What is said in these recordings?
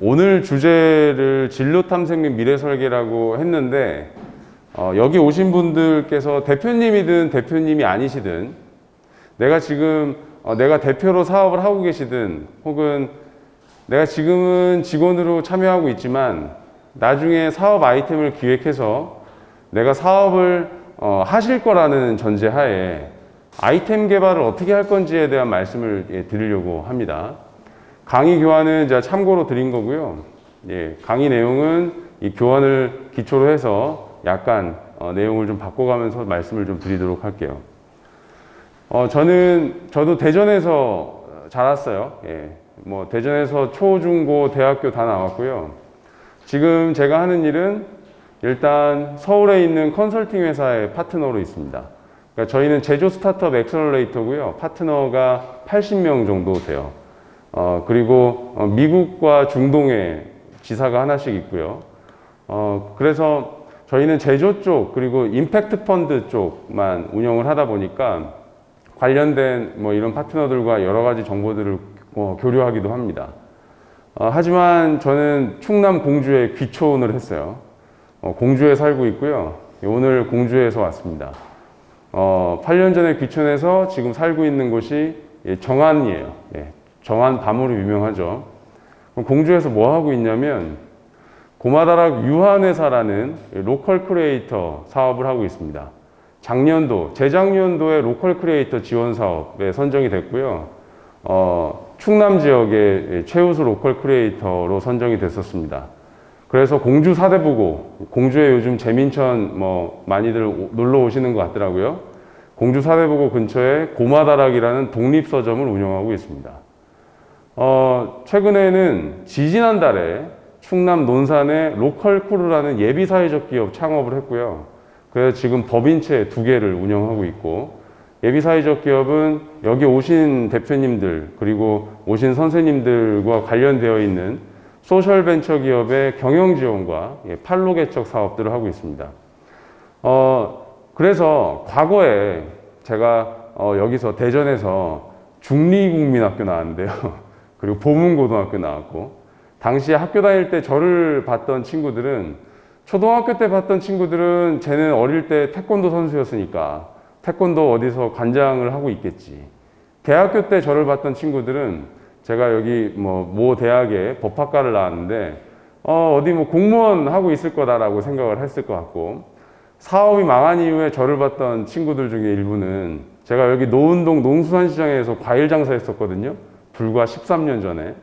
오늘 주제를 진로 탐색 및 미래 설계라고 했는데, 여기 오신 분들께서 대표님이든 대표님이 아니시든, 내가 지금, 내가 대표로 사업을 하고 계시든, 혹은 내가 지금은 직원으로 참여하고 있지만, 나중에 사업 아이템을 기획해서 내가 사업을 하실 거라는 전제하에 아이템 개발을 어떻게 할 건지에 대한 말씀을 드리려고 합니다. 강의 교환은 제가 참고로 드린 거고요. 강의 내용은 이 교환을 기초로 해서 약간 내용을 좀 바꿔가면서 말씀을 좀 드리도록 할게요. 저도 대전에서 자랐어요. 뭐 대전에서 초, 중, 고, 대학교 다 나왔고요. 지금 제가 하는 일은 일단 서울에 있는 컨설팅 회사의 파트너로 있습니다. 그러니까 저희는 제조 스타트업 엑셀러레이터고요. 파트너가 80명 정도 돼요. 그리고 미국과 중동에 지사가 하나씩 있고요. 그래서 저희는 제조 쪽 그리고 임팩트 펀드 쪽만 운영을 하다 보니까 관련된 뭐 이런 파트너들과 여러 가지 정보들을 교류하기도 합니다. 하지만 저는 충남 공주에 귀촌을 했어요. 공주에 살고 있고요. 오늘 공주에서 왔습니다. 8년 전에 귀촌해서 지금 살고 있는 곳이 정안이에요. 정안 밤으로 유명하죠. 공주에서 뭐 하고 있냐면 고마다락 유한회사라는 로컬 크리에이터 사업을 하고 있습니다. 재작년도에 로컬 크리에이터 지원 사업에 선정이 됐고요. 충남 지역의 최우수 로컬 크리에이터로 선정이 됐었습니다. 그래서 공주 사대부고, 공주에 요즘 재민천 많이들 놀러 오시는 것 같더라고요. 공주 사대부고 근처에 고마다락이라는 독립서점을 운영하고 있습니다. 최근에는 지지난달에 충남 논산에 로컬크루라는 예비사회적 기업 창업을 했고요. 그래서 지금 법인체 2개를 운영하고 있고, 예비사회적 기업은 여기 오신 대표님들 그리고 오신 선생님들과 관련되어 있는 소셜벤처 기업의 경영 지원과 판로 개척 사업들을 하고 있습니다. 그래서 과거에 제가 여기서 대전에서 중리국민학교 나왔는데요. 그리고 보문고등학교 나왔고, 당시에 학교 다닐 때 저를 봤던 친구들은, 초등학교 때 봤던 친구들은 쟤는 어릴 때 태권도 선수였으니까 태권도 어디서 관장을 하고 있겠지. 대학교 때 저를 봤던 친구들은 제가 여기 모 대학에 법학과를 나왔는데 어디 공무원 하고 있을 거다라고 생각을 했을 것 같고, 사업이 망한 이후에 저를 봤던 친구들 중에 일부는 제가 여기 노은동 농수산시장에서 과일 장사했었거든요. 불과 13년 전에.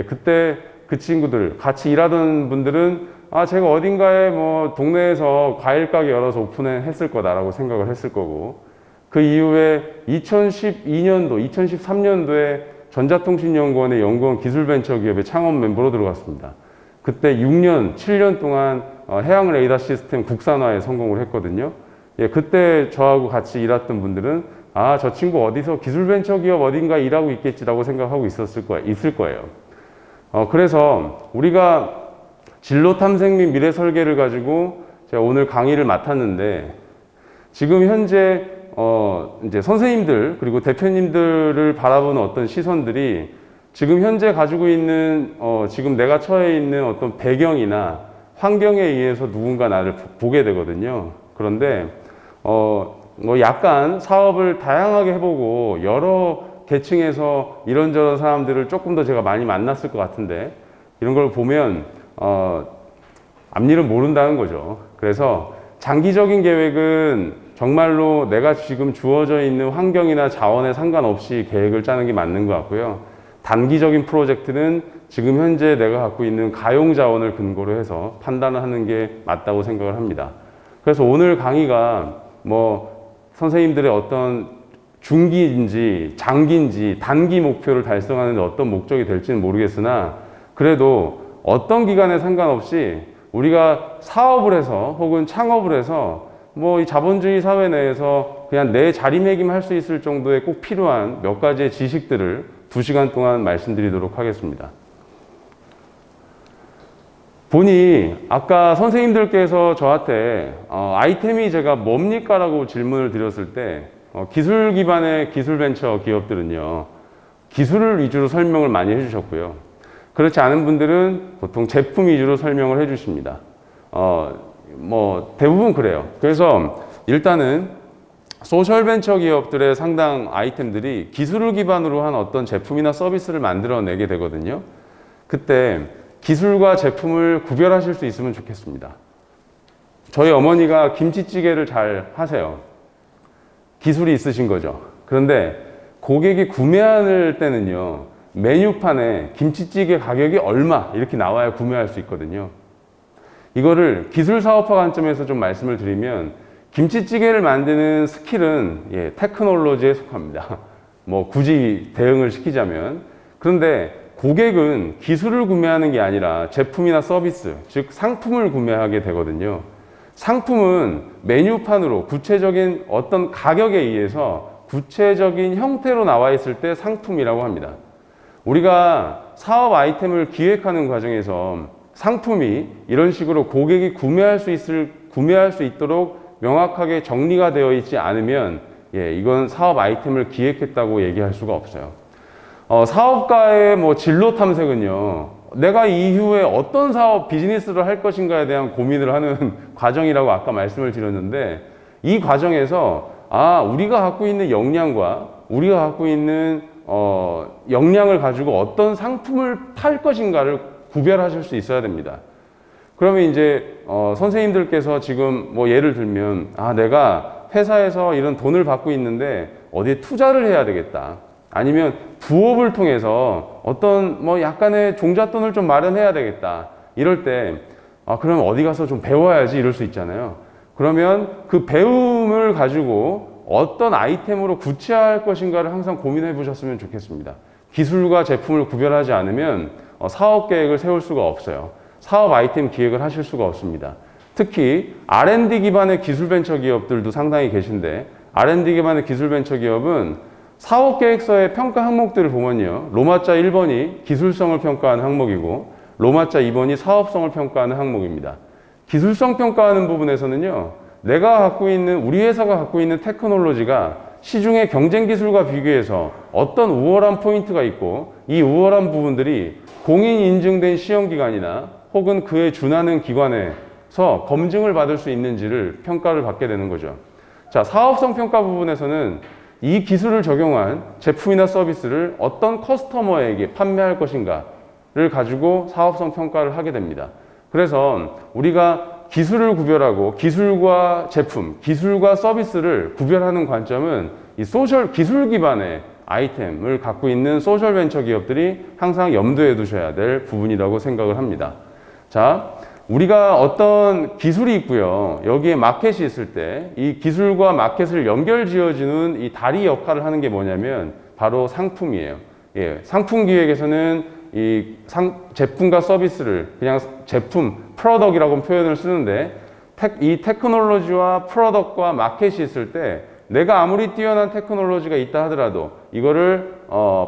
그때 그 친구들 같이 일하던 분들은 제가 어딘가에 동네에서 과일 가게 열어서 오픈했을 거다라고 생각을 했을 거고, 그 이후에 2012년도, 2013년도에 전자통신연구원의 연구원 기술벤처기업의 창업 멤버로 들어갔습니다. 그때 6년, 7년 동안 해양 레이더 시스템 국산화에 성공을 했거든요. 그때 저하고 같이 일했던 분들은 저 친구 어디서 기술벤처기업 어딘가 일하고 있겠지라고 생각하고 있을 거예요. 그래서 우리가 진로 탐색 및 미래 설계를 가지고 제가 오늘 강의를 맡았는데, 지금 현재 이제 선생님들 그리고 대표님들을 바라보는 어떤 시선들이 지금 현재 가지고 있는 지금 내가 처해 있는 어떤 배경이나 환경에 의해서 누군가 나를 보게 되거든요. 그런데 약간 사업을 다양하게 해보고 여러 계층에서 이런저런 사람들을 조금 더 제가 많이 만났을 것 같은데, 이런 걸 보면 앞일은 모른다는 거죠. 그래서 장기적인 계획은 정말로 내가 지금 주어져 있는 환경이나 자원에 상관없이 계획을 짜는 게 맞는 것 같고요. 단기적인 프로젝트는 지금 현재 내가 갖고 있는 가용 자원을 근거로 해서 판단을 하는 게 맞다고 생각을 합니다. 그래서 오늘 강의가 선생님들의 어떤 중기인지 장기인지 단기 목표를 달성하는 데 어떤 목적이 될지는 모르겠으나, 그래도 어떤 기간에 상관없이 우리가 사업을 해서 혹은 창업을 해서 이 자본주의 사회 내에서 그냥 내 자리매김할 수 있을 정도의 꼭 필요한 몇 가지의 지식들을 2시간 동안 말씀드리도록 하겠습니다. 보니 아까 선생님들께서 저한테 아이템이 제가 뭡니까? 라고 질문을 드렸을 때 기술 기반의 기술 벤처 기업들은요, 기술을 위주로 설명을 많이 해주셨고요. 그렇지 않은 분들은 보통 제품 위주로 설명을 해주십니다. 대부분 그래요. 그래서 일단은 소셜벤처 기업들의 상당 아이템들이 기술을 기반으로 한 어떤 제품이나 서비스를 만들어내게 되거든요. 그때 기술과 제품을 구별하실 수 있으면 좋겠습니다. 저희 어머니가 김치찌개를 잘 하세요. 기술이 있으신 거죠. 그런데 고객이 구매할 때는요, 메뉴판에 김치찌개 가격이 얼마 이렇게 나와야 구매할 수 있거든요. 이거를 기술 사업화 관점에서 좀 말씀을 드리면 김치찌개를 만드는 스킬은 테크놀로지에 속합니다. 굳이 대응을 시키자면. 그런데 고객은 기술을 구매하는 게 아니라 제품이나 서비스, 즉 상품을 구매하게 되거든요. 상품은 메뉴판으로 구체적인 어떤 가격에 의해서 구체적인 형태로 나와 있을 때 상품이라고 합니다. 우리가 사업 아이템을 기획하는 과정에서 상품이 이런 식으로 고객이 구매할 수 있도록 명확하게 정리가 되어 있지 않으면 이건 사업 아이템을 기획했다고 얘기할 수가 없어요. 사업가의 진로 탐색은요, 내가 이후에 어떤 사업 비즈니스를 할 것인가에 대한 고민을 하는 과정이라고 아까 말씀을 드렸는데, 이 과정에서 우리가 갖고 있는 역량과 우리가 갖고 있는 역량을 가지고 어떤 상품을 팔 것인가를 구별하실 수 있어야 됩니다. 그러면 이제 선생님들께서 지금 예를 들면 내가 회사에서 이런 돈을 받고 있는데 어디에 투자를 해야 되겠다. 아니면 부업을 통해서 어떤 약간의 종잣돈을 좀 마련해야 되겠다. 이럴 때 그럼 어디 가서 좀 배워야지 이럴 수 있잖아요. 그러면 그 배움을 가지고 어떤 아이템으로 구체화할 것인가를 항상 고민해 보셨으면 좋겠습니다. 기술과 제품을 구별하지 않으면 사업 계획을 세울 수가 없어요. 사업 아이템 기획을 하실 수가 없습니다. 특히 R&D 기반의 기술 벤처 기업들도 상당히 계신데, R&D 기반의 기술 벤처 기업은 사업 계획서의 평가 항목들을 보면요, 로마자 1번이 기술성을 평가하는 항목이고 로마자 2번이 사업성을 평가하는 항목입니다. 기술성 평가하는 부분에서는요, 우리 회사가 갖고 있는 테크놀로지가 시중의 경쟁 기술과 비교해서 어떤 우월한 포인트가 있고, 이 우월한 부분들이 공인 인증된 시험기관이나 혹은 그에 준하는 기관에서 검증을 받을 수 있는지를 평가를 받게 되는 거죠. 자, 사업성 평가 부분에서는 이 기술을 적용한 제품이나 서비스를 어떤 커스터머에게 판매할 것인가를 가지고 사업성 평가를 하게 됩니다. 그래서 우리가 기술을 구별하고 기술과 제품, 기술과 서비스를 구별하는 관점은 이 기술 기반의 아이템을 갖고 있는 소셜 벤처 기업들이 항상 염두에 두셔야 될 부분이라고 생각을 합니다. 자, 우리가 어떤 기술이 있고요, 여기에 마켓이 있을 때 이 기술과 마켓을 연결 지어주는 이 다리 역할을 하는 게 뭐냐면 바로 상품이에요. 상품 기획에서는 이 제품과 서비스를 그냥 제품, 프로덕이라고 표현을 쓰는데, 이 테크놀로지와 프로덕과 마켓이 있을 때 내가 아무리 뛰어난 테크놀로지가 있다 하더라도 이거를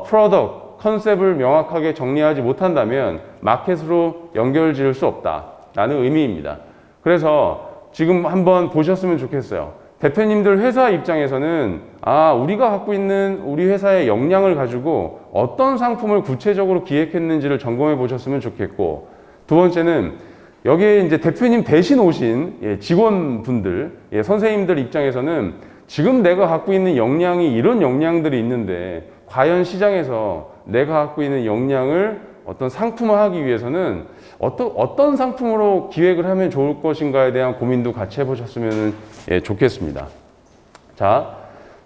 프로덕, 컨셉을 명확하게 정리하지 못한다면 마켓으로 연결 지을 수 없다라는 의미입니다. 그래서 지금 한번 보셨으면 좋겠어요. 대표님들 회사 입장에서는 우리가 갖고 있는 우리 회사의 역량을 가지고 어떤 상품을 구체적으로 기획했는지를 점검해 보셨으면 좋겠고, 두 번째는 여기에 이제 대표님 대신 오신 직원분들, 선생님들 입장에서는 지금 내가 갖고 있는 역량이 이런 역량들이 있는데 과연 시장에서 내가 갖고 있는 역량을 어떤 상품화하기 위해서는 어떤 상품으로 기획을 하면 좋을 것인가에 대한 고민도 같이 해보셨으면 좋겠습니다. 자,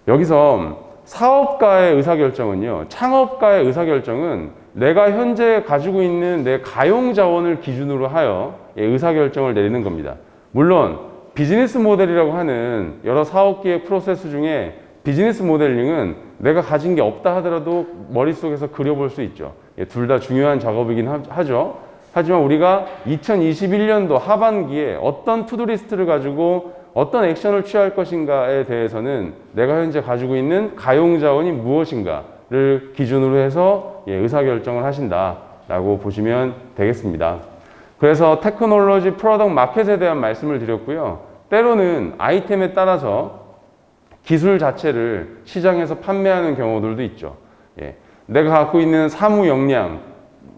여기서 사업가의 의사결정은요, 창업가의 의사결정은 내가 현재 가지고 있는 내 가용 자원을 기준으로 하여 의사결정을 내리는 겁니다. 물론 비즈니스 모델이라고 하는 여러 사업기획 프로세스 중에 비즈니스 모델링은 내가 가진 게 없다 하더라도 머릿속에서 그려볼 수 있죠. 둘 다 중요한 작업이긴 하죠. 하지만 우리가 2021년도 하반기에 어떤 투두리스트를 가지고 어떤 액션을 취할 것인가에 대해서는 내가 현재 가지고 있는 가용자원이 무엇인가를 기준으로 해서 의사결정을 하신다라고 보시면 되겠습니다. 그래서 테크놀로지, 프로덕트, 마켓에 대한 말씀을 드렸고요. 때로는 아이템에 따라서 기술 자체를 시장에서 판매하는 경우들도 있죠. 내가 갖고 있는 사무 역량,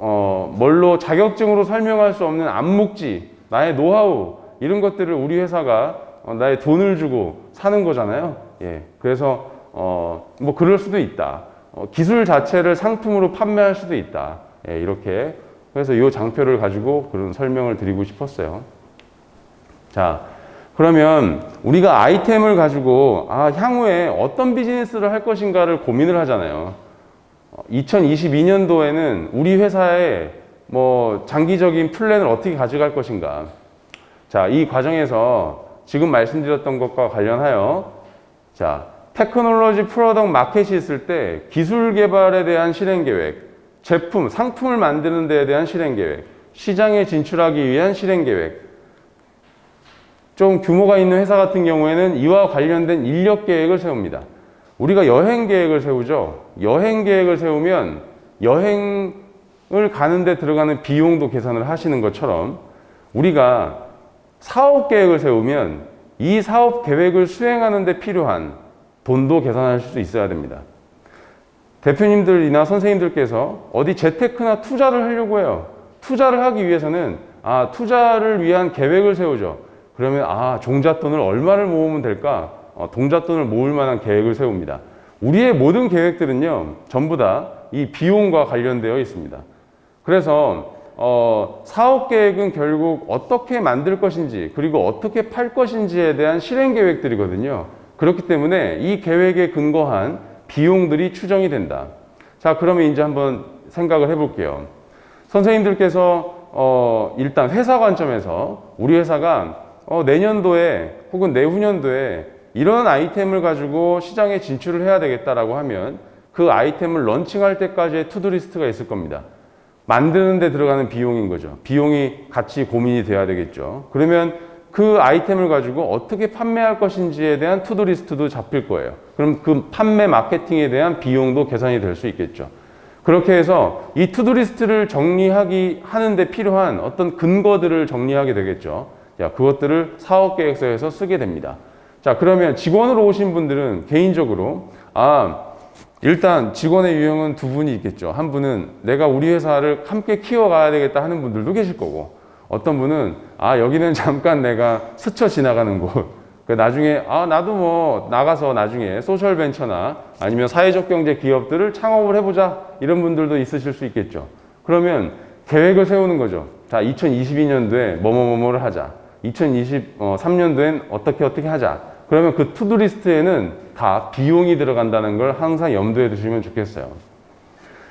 뭘로 자격증으로 설명할 수 없는 암묵지, 나의 노하우, 이런 것들을 우리 회사가 나의 돈을 주고 사는 거잖아요. 예. 그래서, 뭐 그럴 수도 있다. 기술 자체를 상품으로 판매할 수도 있다. 예, 이렇게. 그래서 이 장표를 가지고 그런 설명을 드리고 싶었어요. 자, 그러면 우리가 아이템을 가지고 향후에 어떤 비즈니스를 할 것인가를 고민을 하잖아요. 2022년도에는 우리 회사의 뭐 장기적인 플랜을 어떻게 가져갈 것인가. 자, 이 과정에서 지금 말씀드렸던 것과 관련하여 자, 테크놀로지 프로덕트 마켓이 있을 때 기술 개발에 대한 실행 계획, 제품, 상품을 만드는 데에 대한 실행 계획, 시장에 진출하기 위한 실행 계획. 좀 규모가 있는 회사 같은 경우에는 이와 관련된 인력 계획을 세웁니다. 우리가 여행 계획을 세우죠. 여행 계획을 세우면 여행을 가는데 들어가는 비용도 계산을 하시는 것처럼 우리가 사업 계획을 세우면 이 사업 계획을 수행하는 데 필요한 돈도 계산할 수 있어야 됩니다. 대표님들이나 선생님들께서 어디 재테크나 투자를 하려고 해요. 투자를 하기 위해서는 투자를 위한 계획을 세우죠. 그러면 종잣돈을 얼마를 모으면 될까? 동잣돈을 모을 만한 계획을 세웁니다. 우리의 모든 계획들은요, 전부 다 이 비용과 관련되어 있습니다. 그래서 사업 계획은 결국 어떻게 만들 것인지, 그리고 어떻게 팔 것인지에 대한 실행 계획들이거든요. 그렇기 때문에 이 계획에 근거한 비용들이 추정이 된다. 자, 그러면 이제 한번 생각을 해볼게요. 선생님들께서 일단 회사 관점에서 우리 회사가 내년도에 혹은 내후년도에 이런 아이템을 가지고 시장에 진출을 해야 되겠다라고 하면 그 아이템을 런칭할 때까지의 투두리스트가 있을 겁니다. 만드는 데 들어가는 비용인 거죠. 비용이 같이 고민이 돼야 되겠죠. 그러면 그 아이템을 가지고 어떻게 판매할 것인지에 대한 투두리스트도 잡힐 거예요. 그럼 그 판매 마케팅에 대한 비용도 계산이 될 수 있겠죠. 그렇게 해서 이 투두리스트를 하는데 필요한 어떤 근거들을 정리하게 되겠죠. 자, 그것들을 사업계획서에서 쓰게 됩니다. 자, 그러면 직원으로 오신 분들은 개인적으로 일단 직원의 유형은 두 분이 있겠죠. 한 분은 내가 우리 회사를 함께 키워가야 되겠다 하는 분들도 계실 거고, 어떤 분은 여기는 잠깐 내가 스쳐 지나가는 곳, 나중에 나도 뭐 나가서 나중에 소셜벤처나 아니면 사회적 경제 기업들을 창업을 해보자, 이런 분들도 있으실 수 있겠죠. 그러면 계획을 세우는 거죠. 자, 2022년도에 뭐뭐뭐를 하자, 2023년도엔 어떻게 하자. 그러면 그 투두리스트에는 다 비용이 들어간다는 걸 항상 염두에 두시면 좋겠어요.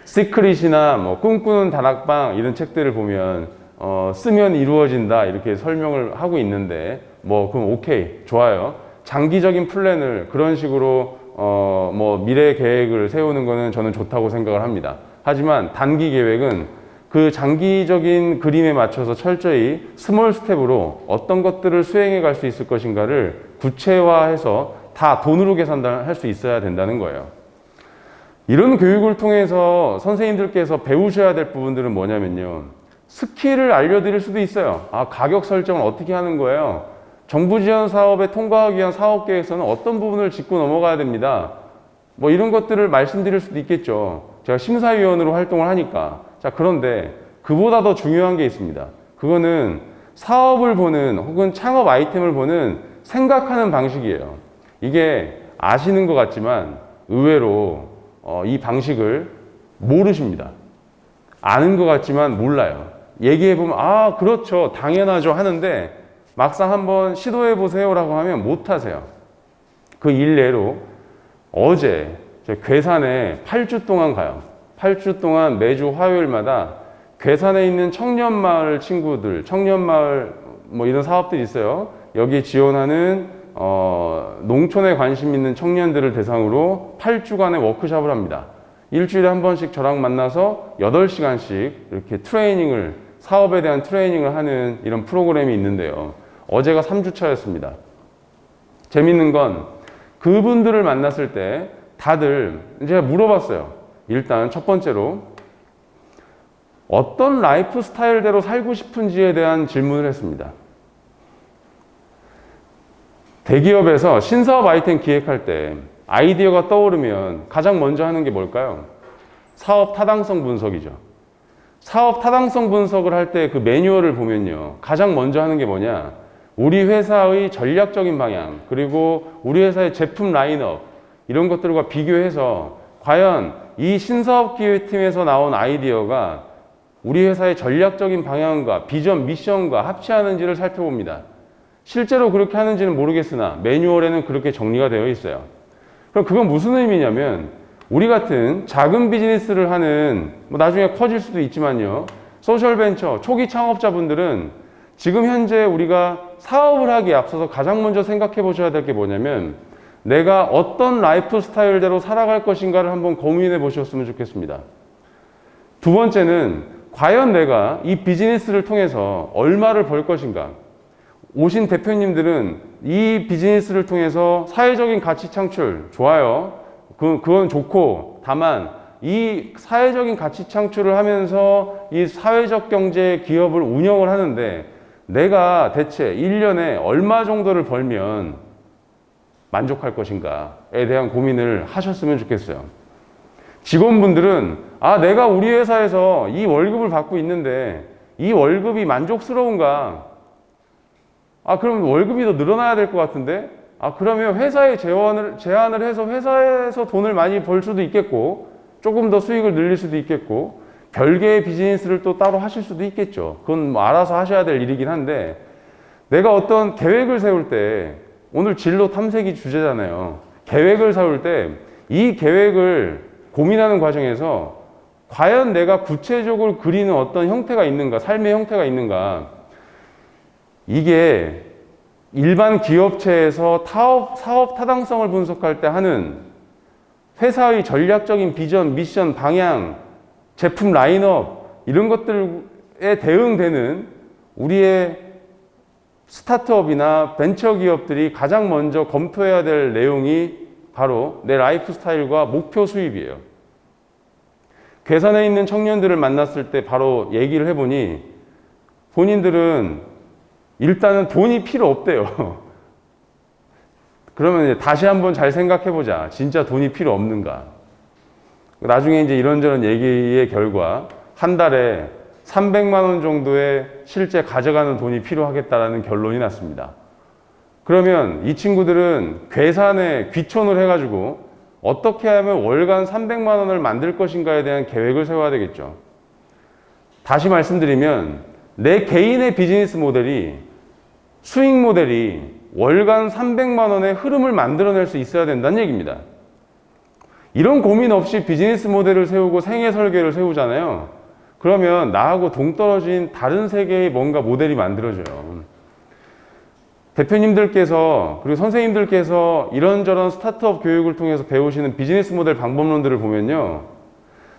시크릿이나 뭐 꿈꾸는 다락방 이런 책들을 보면 쓰면 이루어진다 이렇게 설명을 하고 있는데, 그럼 오케이, 좋아요. 장기적인 플랜을 그런 식으로 미래 계획을 세우는 거는 저는 좋다고 생각을 합니다. 하지만 단기 계획은 그 장기적인 그림에 맞춰서 철저히 스몰 스텝으로 어떤 것들을 수행해 갈 수 있을 것인가를 구체화해서 다 돈으로 계산할 수 있어야 된다는 거예요. 이런 교육을 통해서 선생님들께서 배우셔야 될 부분들은 뭐냐면요. 스킬을 알려드릴 수도 있어요. 가격 설정을 어떻게 하는 거예요? 정부 지원 사업에 통과하기 위한 사업 계획서는 어떤 부분을 짚고 넘어가야 됩니다. 이런 것들을 말씀드릴 수도 있겠죠. 제가 심사위원으로 활동을 하니까. 자, 그런데 그보다 더 중요한 게 있습니다. 그거는 사업을 보는 혹은 창업 아이템을 보는 생각하는 방식이에요. 이게 아시는 것 같지만 의외로 이 방식을 모르십니다. 아는 것 같지만 몰라요. 얘기해보면 그렇죠, 당연하죠 하는데 막상 한번 시도해보세요라고 하면 못하세요. 그 일례로 어제 괴산에 8주 동안 가요. 8주 동안 매주 화요일마다 괴산에 있는 청년마을 친구들, 청년마을 이런 사업들이 있어요. 여기 지원하는 농촌에 관심 있는 청년들을 대상으로 8주간의 워크숍을 합니다. 일주일에 한 번씩 저랑 만나서 8시간씩 이렇게 사업에 대한 트레이닝을 하는 이런 프로그램이 있는데요. 어제가 3주차였습니다. 재밌는 건 그분들을 만났을 때 다들 제가 물어봤어요. 일단 첫 번째로 어떤 라이프 스타일대로 살고 싶은지에 대한 질문을 했습니다. 대기업에서 신사업 아이템 기획할 때 아이디어가 떠오르면 가장 먼저 하는 게 뭘까요? 사업 타당성 분석이죠. 사업 타당성 분석을 할 때 그 매뉴얼을 보면요. 가장 먼저 하는 게 뭐냐? 우리 회사의 전략적인 방향, 그리고 우리 회사의 제품 라인업, 이런 것들과 비교해서 과연 이 신사업기획팀에서 나온 아이디어가 우리 회사의 전략적인 방향과 비전, 미션과 합치하는지를 살펴봅니다. 실제로 그렇게 하는지는 모르겠으나 매뉴얼에는 그렇게 정리가 되어 있어요. 그럼 그건 무슨 의미냐면 우리 같은 작은 비즈니스를 하는, 뭐 나중에 커질 수도 있지만요, 소셜벤처 초기 창업자분들은 지금 현재 우리가 사업을 하기에 앞서서 가장 먼저 생각해 보셔야 될 게 뭐냐면 내가 어떤 라이프 스타일대로 살아갈 것인가를 한번 고민해 보셨으면 좋겠습니다. 두 번째는 과연 내가 이 비즈니스를 통해서 얼마를 벌 것인가. 오신 대표님들은 이 비즈니스를 통해서 사회적인 가치 창출, 좋아요. 그건 좋고, 다만 이 사회적인 가치 창출을 하면서 이 사회적 경제 기업을 운영을 하는데 내가 대체 1년에 얼마 정도를 벌면 만족할 것인가에 대한 고민을 하셨으면 좋겠어요. 직원분들은 내가 우리 회사에서 이 월급을 받고 있는데 이 월급이 만족스러운가? 그럼 월급이 더 늘어나야 될 것 같은데? 그러면 회사에 제안을 해서 회사에서 돈을 많이 벌 수도 있겠고, 조금 더 수익을 늘릴 수도 있겠고, 별개의 비즈니스를 또 따로 하실 수도 있겠죠. 그건 뭐 알아서 하셔야 될 일이긴 한데, 내가 어떤 계획을 세울 때, 오늘 진로 탐색이 주제잖아요. 계획을 세울 때, 이 계획을 고민하는 과정에서 과연 내가 구체적으로 그리는 어떤 형태가 있는가, 삶의 형태가 있는가, 이게 일반 기업체에서 사업 타당성을 분석할 때 하는 회사의 전략적인 비전, 미션, 방향, 제품 라인업, 이런 것들에 대응되는 우리의 스타트업이나 벤처 기업들이 가장 먼저 검토해야 될 내용이 바로 내 라이프 스타일과 목표 수입이에요. 괴산에 있는 청년들을 만났을 때 바로 얘기를 해보니 본인들은 일단은 돈이 필요 없대요. 그러면 이제 다시 한번 잘 생각해보자. 진짜 돈이 필요 없는가? 나중에 이제 이런저런 얘기의 결과 한 달에 300만 원 정도의 실제 가져가는 돈이 필요하겠다라는 결론이 났습니다. 그러면 이 친구들은 괴산에 귀촌을 해가지고 어떻게 하면 월간 300만 원을 만들 것인가에 대한 계획을 세워야 되겠죠. 다시 말씀드리면 내 개인의 비즈니스 모델이, 수익 모델이 월간 300만 원의 흐름을 만들어낼 수 있어야 된다는 얘기입니다. 이런 고민 없이 비즈니스 모델을 세우고 생애 설계를 세우잖아요. 그러면 나하고 동떨어진 다른 세계의 뭔가 모델이 만들어져요. 대표님들께서 그리고 선생님들께서 이런저런 스타트업 교육을 통해서 배우시는 비즈니스 모델 방법론들을 보면요,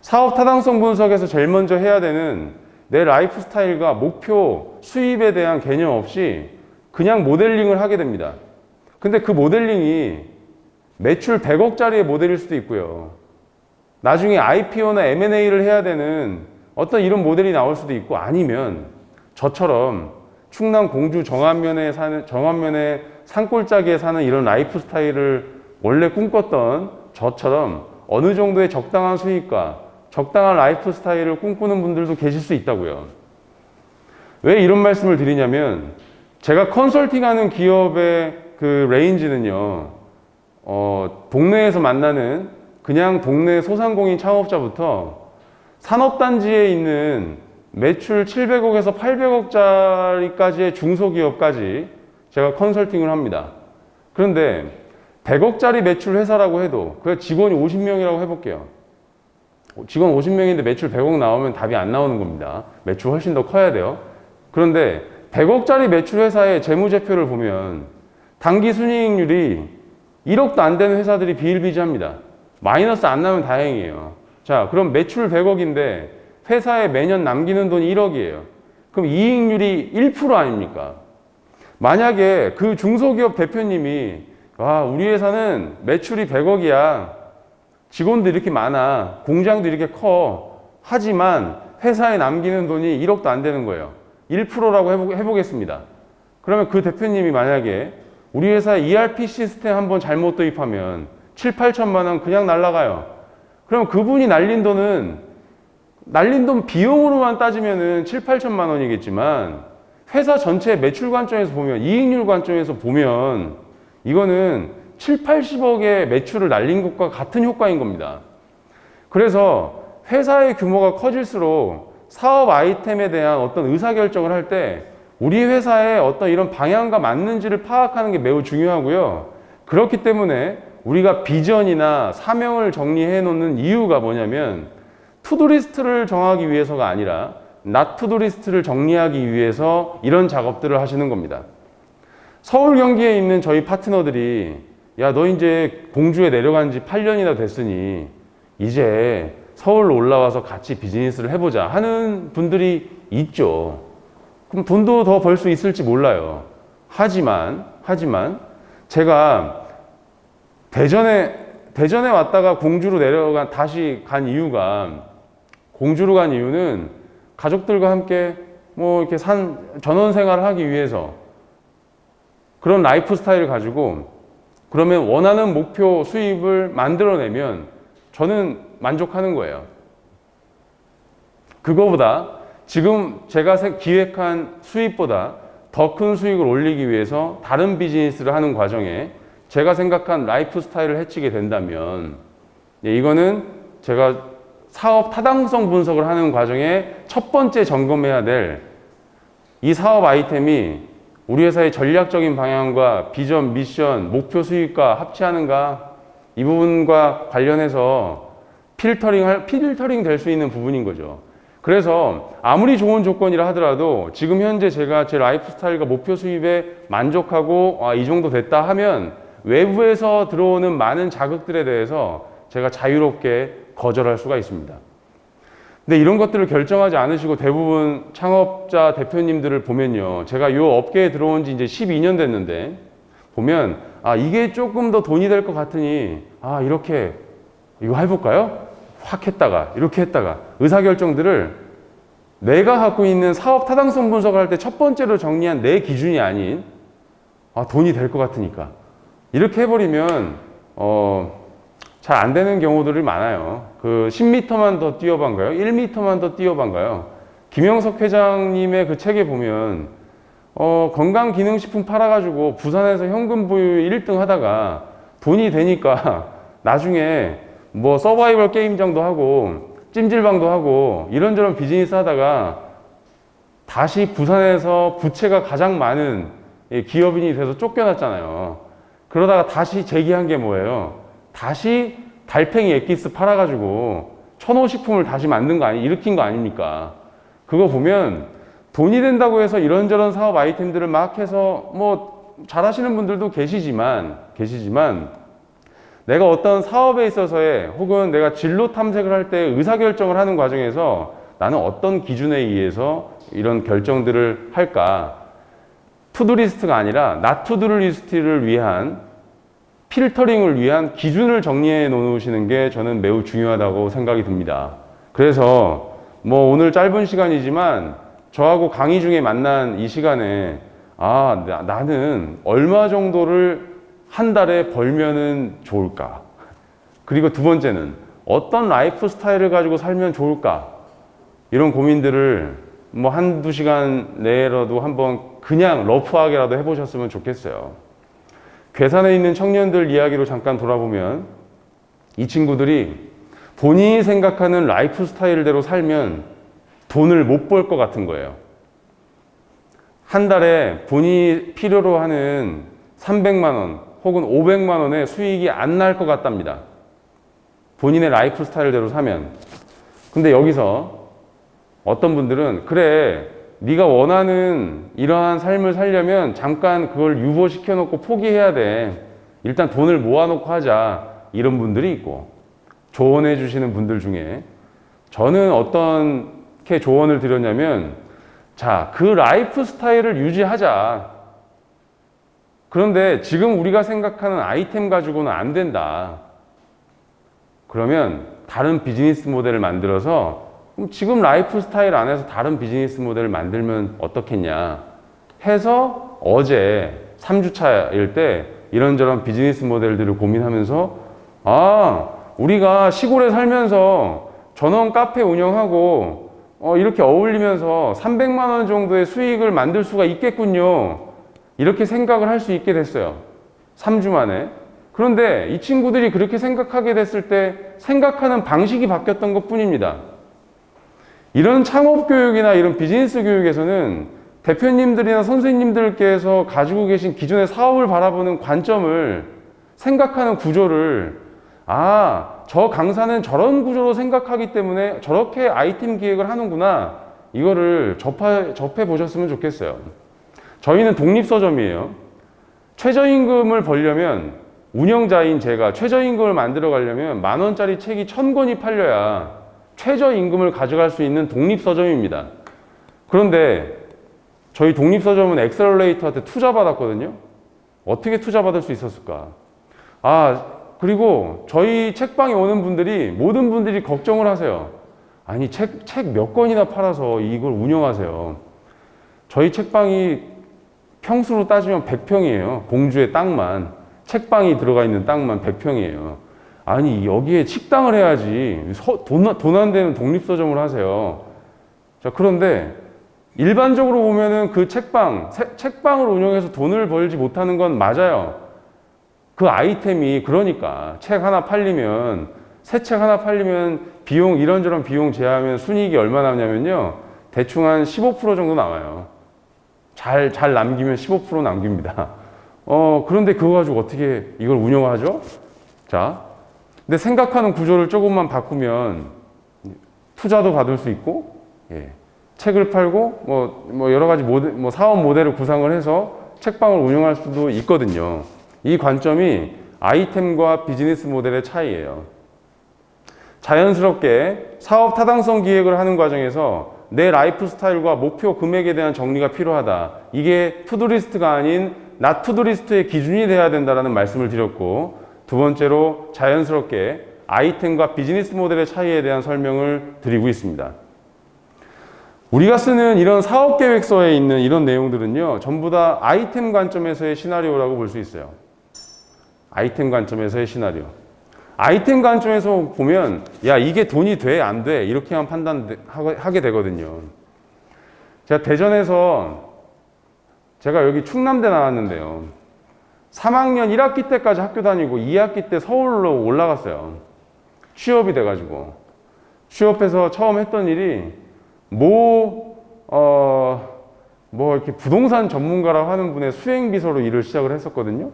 사업 타당성 분석에서 제일 먼저 해야 되는 내 라이프 스타일과 목표, 수입에 대한 개념 없이 그냥 모델링을 하게 됩니다. 근데 그 모델링이 매출 100억짜리의 모델일 수도 있고요. 나중에 IPO나 M&A를 해야 되는 어떤 이런 모델이 나올 수도 있고, 아니면 저처럼 충남 공주 정안면에 산골짜기에 사는 이런 라이프 스타일을 원래 꿈꿨던 저처럼 어느 정도의 적당한 수익과 적당한 라이프 스타일을 꿈꾸는 분들도 계실 수 있다고요. 왜 이런 말씀을 드리냐면, 제가 컨설팅하는 기업의 그 레인지는요, 동네에서 만나는 그냥 동네 소상공인 창업자부터 산업단지에 있는 매출 700억에서 800억짜리까지의 중소기업까지 제가 컨설팅을 합니다. 그런데 100억짜리 매출 회사라고 해도, 그 직원이 50명이라고 해볼게요. 직원 50명인데 매출 100억 나오면 답이 안 나오는 겁니다. 매출 훨씬 더 커야 돼요. 그런데 100억짜리 매출 회사의 재무제표를 보면 당기 순이익률이 1억도 안 되는 회사들이 비일비재합니다. 마이너스 안 나면 다행이에요. 자, 그럼 매출 100억인데 회사에 매년 남기는 돈이 1억이에요. 그럼 이익률이 1% 아닙니까? 만약에 그 중소기업 대표님이 우리 회사는 매출이 100억이야. 직원도 이렇게 많아. 공장도 이렇게 커. 하지만 회사에 남기는 돈이 1억도 안 되는 거예요. 1%라고 해보겠습니다. 그러면 그 대표님이 만약에 우리 회사 ERP 시스템 한번 잘못 도입하면 7, 8천만 원 그냥 날라가요. 그럼 그분이 날린 돈은 날린 돈 비용으로만 따지면은 7, 8천만 원이겠지만 회사 전체 매출 관점에서 보면, 이익률 관점에서 보면 이거는 7, 80억의 매출을 날린 것과 같은 효과인 겁니다. 그래서 회사의 규모가 커질수록 사업 아이템에 대한 어떤 의사결정을 할 때 우리 회사의 어떤 이런 방향과 맞는지를 파악하는 게 매우 중요하고요. 그렇기 때문에 우리가 비전이나 사명을 정리해 놓는 이유가 뭐냐면 투두리스트를 정하기 위해서가 아니라 not 투두리스트를 정리하기 위해서 이런 작업들을 하시는 겁니다. 서울 경기에 있는 저희 파트너들이 야, 너 이제 공주에 내려간 지 8년이나 됐으니 이제 서울로 올라와서 같이 비즈니스를 해보자 하는 분들이 있죠. 그럼 돈도 더 벌 수 있을지 몰라요. 하지만 제가 대전에 왔다가 공주로 다시 간 이유가, 공주로 간 이유는 가족들과 함께 뭐 이렇게 전원 생활을 하기 위해서 그런 라이프 스타일을 가지고 그러면 원하는 목표 수입을 만들어내면 저는 만족하는 거예요. 그거보다 지금 제가 기획한 수입보다 더 큰 수익을 올리기 위해서 다른 비즈니스를 하는 과정에 제가 생각한 라이프 스타일을 해치게 된다면 이거는 제가 사업 타당성 분석을 하는 과정에 첫 번째 점검해야 될 이 사업 아이템이 우리 회사의 전략적인 방향과 비전, 미션, 목표 수익과 합치하는가, 이 부분과 관련해서 필터링 될 수 있는 부분인 거죠. 그래서 아무리 좋은 조건이라 하더라도 지금 현재 제가 제 라이프 스타일과 목표 수입에 만족하고 이 정도 됐다 하면 외부에서 들어오는 많은 자극들에 대해서 제가 자유롭게 거절할 수가 있습니다. 근데 이런 것들을 결정하지 않으시고 대부분 창업자 대표님들을 보면요. 제가 이 업계에 들어온 지 이제 12년 됐는데 보면 이게 조금 더 돈이 될 것 같으니 이렇게 이거 해볼까요? 확 했다가 이렇게 했다가 의사결정들을 내가 갖고 있는 사업 타당성 분석을 할 때 첫 번째로 정리한 내 기준이 아닌 돈이 될 것 같으니까 이렇게 해버리면 잘 안 되는 경우들이 많아요. 10m만 더 뛰어반가요? 1m만 더 뛰어반가요? 김영석 회장님의 그 책에 보면 건강기능식품 팔아가지고 부산에서 현금 보유 1등 하다가 돈이 되니까 나중에 뭐 서바이벌 게임장도 하고 찜질방도 하고 이런저런 비즈니스 하다가 다시 부산에서 부채가 가장 많은 기업인이 돼서 쫓겨났잖아요. 그러다가 다시 재기한 게 뭐예요? 다시 달팽이 엑기스 팔아가지고 천호식품을 다시 일으킨 거 아닙니까? 그거 보면 돈이 된다고 해서 이런저런 사업 아이템들을 막 해서 뭐 잘하시는 분들도 계시지만 내가 어떤 사업에 있어서의 혹은 내가 진로 탐색을 할 때 의사결정을 하는 과정에서 나는 어떤 기준에 의해서 이런 결정들을 할까? 투두리스트가 아니라 not 투두리스트를 위한 필터링을 위한 기준을 정리해 놓으시는 게 저는 매우 중요하다고 생각이 듭니다. 그래서 뭐 오늘 짧은 시간이지만 저하고 강의 중에 만난 이 시간에 나는 얼마 정도를 한 달에 벌면은 좋을까? 그리고 두 번째는 어떤 라이프 스타일을 가지고 살면 좋을까? 이런 고민들을 뭐 한두 시간 내로도 한번 그냥 러프하게라도 해보셨으면 좋겠어요. 괴산에 있는 청년들 이야기로 잠깐 돌아보면 이 친구들이 본인이 생각하는 라이프 스타일대로 살면 돈을 못 벌 것 같은 거예요. 한 달에 본인이 필요로 하는 300만 원 혹은 500만 원의 수익이 안 날 것 같답니다. 본인의 라이프 스타일대로 사면. 근데 여기서 어떤 분들은 그래, 네가 원하는 이러한 삶을 살려면 잠깐 그걸 유보시켜 놓고 포기해야 돼. 일단 돈을 모아놓고 하자. 이런 분들이 있고, 조언해 주시는 분들 중에 저는 어떻게 조언을 드렸냐면, 자, 그 라이프 스타일을 유지하자. 그런데 지금 우리가 생각하는 아이템 가지고는 안 된다. 그러면 다른 비즈니스 모델을 만들어서 지금 라이프 스타일 안에서 다른 비즈니스 모델을 만들면 어떻겠냐 해서 어제 3주차일 때 이런저런 비즈니스 모델들을 고민하면서 우리가 시골에 살면서 전원 카페 운영하고 이렇게 어울리면서 300만 원 정도의 수익을 만들 수가 있겠군요. 이렇게 생각을 할 수 있게 됐어요. 3주 만에. 그런데 이 친구들이 그렇게 생각하게 됐을 때 생각하는 방식이 바뀌었던 것 뿐입니다. 이런 창업 교육이나 이런 비즈니스 교육에서는 대표님들이나 선생님들께서 가지고 계신 기존의 사업을 바라보는 관점을 생각하는 구조를 저 강사는 저런 구조로 생각하기 때문에 저렇게 아이템 기획을 하는구나. 이거를 접해 보셨으면 좋겠어요. 저희는 독립서점이에요. 최저임금을 벌려면 운영자인 제가 최저임금을 만들어 가려면 10,000원짜리 책이 1,000권이 팔려야 최저임금을 가져갈 수 있는 독립서점입니다. 그런데 저희 독립서점은 엑셀러레이터한테 투자받았거든요. 어떻게 투자받을 수 있었을까? 그리고 저희 책방에 오는 분들이 모든 분들이 걱정을 하세요. 아니 책 몇 권이나 팔아서 이걸 운영하세요. 저희 책방이 평수로 따지면 100평이에요. 공주의 땅만. 책방이 들어가 있는 땅만 100평이에요. 아니 여기에 식당을 해야지 돈 안 되는 독립서점을 하세요. 자, 그런데 일반적으로 보면은 그 책방을 운영해서 돈을 벌지 못하는 건 맞아요. 그 아이템이 그러니까 책 하나 팔리면 새 책 하나 팔리면 비용 이런저런 비용 제하면 순이익이 얼마 남냐면요. 대충 한 15% 정도 나와요. 잘 남기면 15% 남깁니다. 그런데 그거 가지고 어떻게 이걸 운영하죠? 자, 근데 생각하는 구조를 조금만 바꾸면 투자도 받을 수 있고, 책을 팔고 뭐 여러 가지 사업 모델을 구상을 해서 책방을 운영할 수도 있거든요. 이 관점이 아이템과 비즈니스 모델의 차이예요. 자연스럽게 사업 타당성 기획을 하는 과정에서 내 라이프 스타일과 목표 금액에 대한 정리가 필요하다. 이게 투두리스트가 아닌 not 투두리스트의 기준이 돼야 된다는 말씀을 드렸고, 두 번째로 자연스럽게 아이템과 비즈니스 모델의 차이에 대한 설명을 드리고 있습니다. 우리가 쓰는 이런 사업 계획서에 있는 이런 내용들은요, 전부 다 아이템 관점에서의 시나리오라고 볼 수 있어요. 아이템 관점에서의 시나리오. 아이템 관점에서 보면 이게 돈이 돼? 안 돼? 이렇게만 판단하게 되거든요. 제가 대전에서 제가 여기 충남대 나왔는데요. 3학년 1학기 때까지 학교 다니고 2학기 때 서울로 올라갔어요. 취업이 돼가지고. 취업해서 처음 했던 일이 이렇게 부동산 전문가라고 하는 분의 수행비서로 일을 시작을 했었거든요.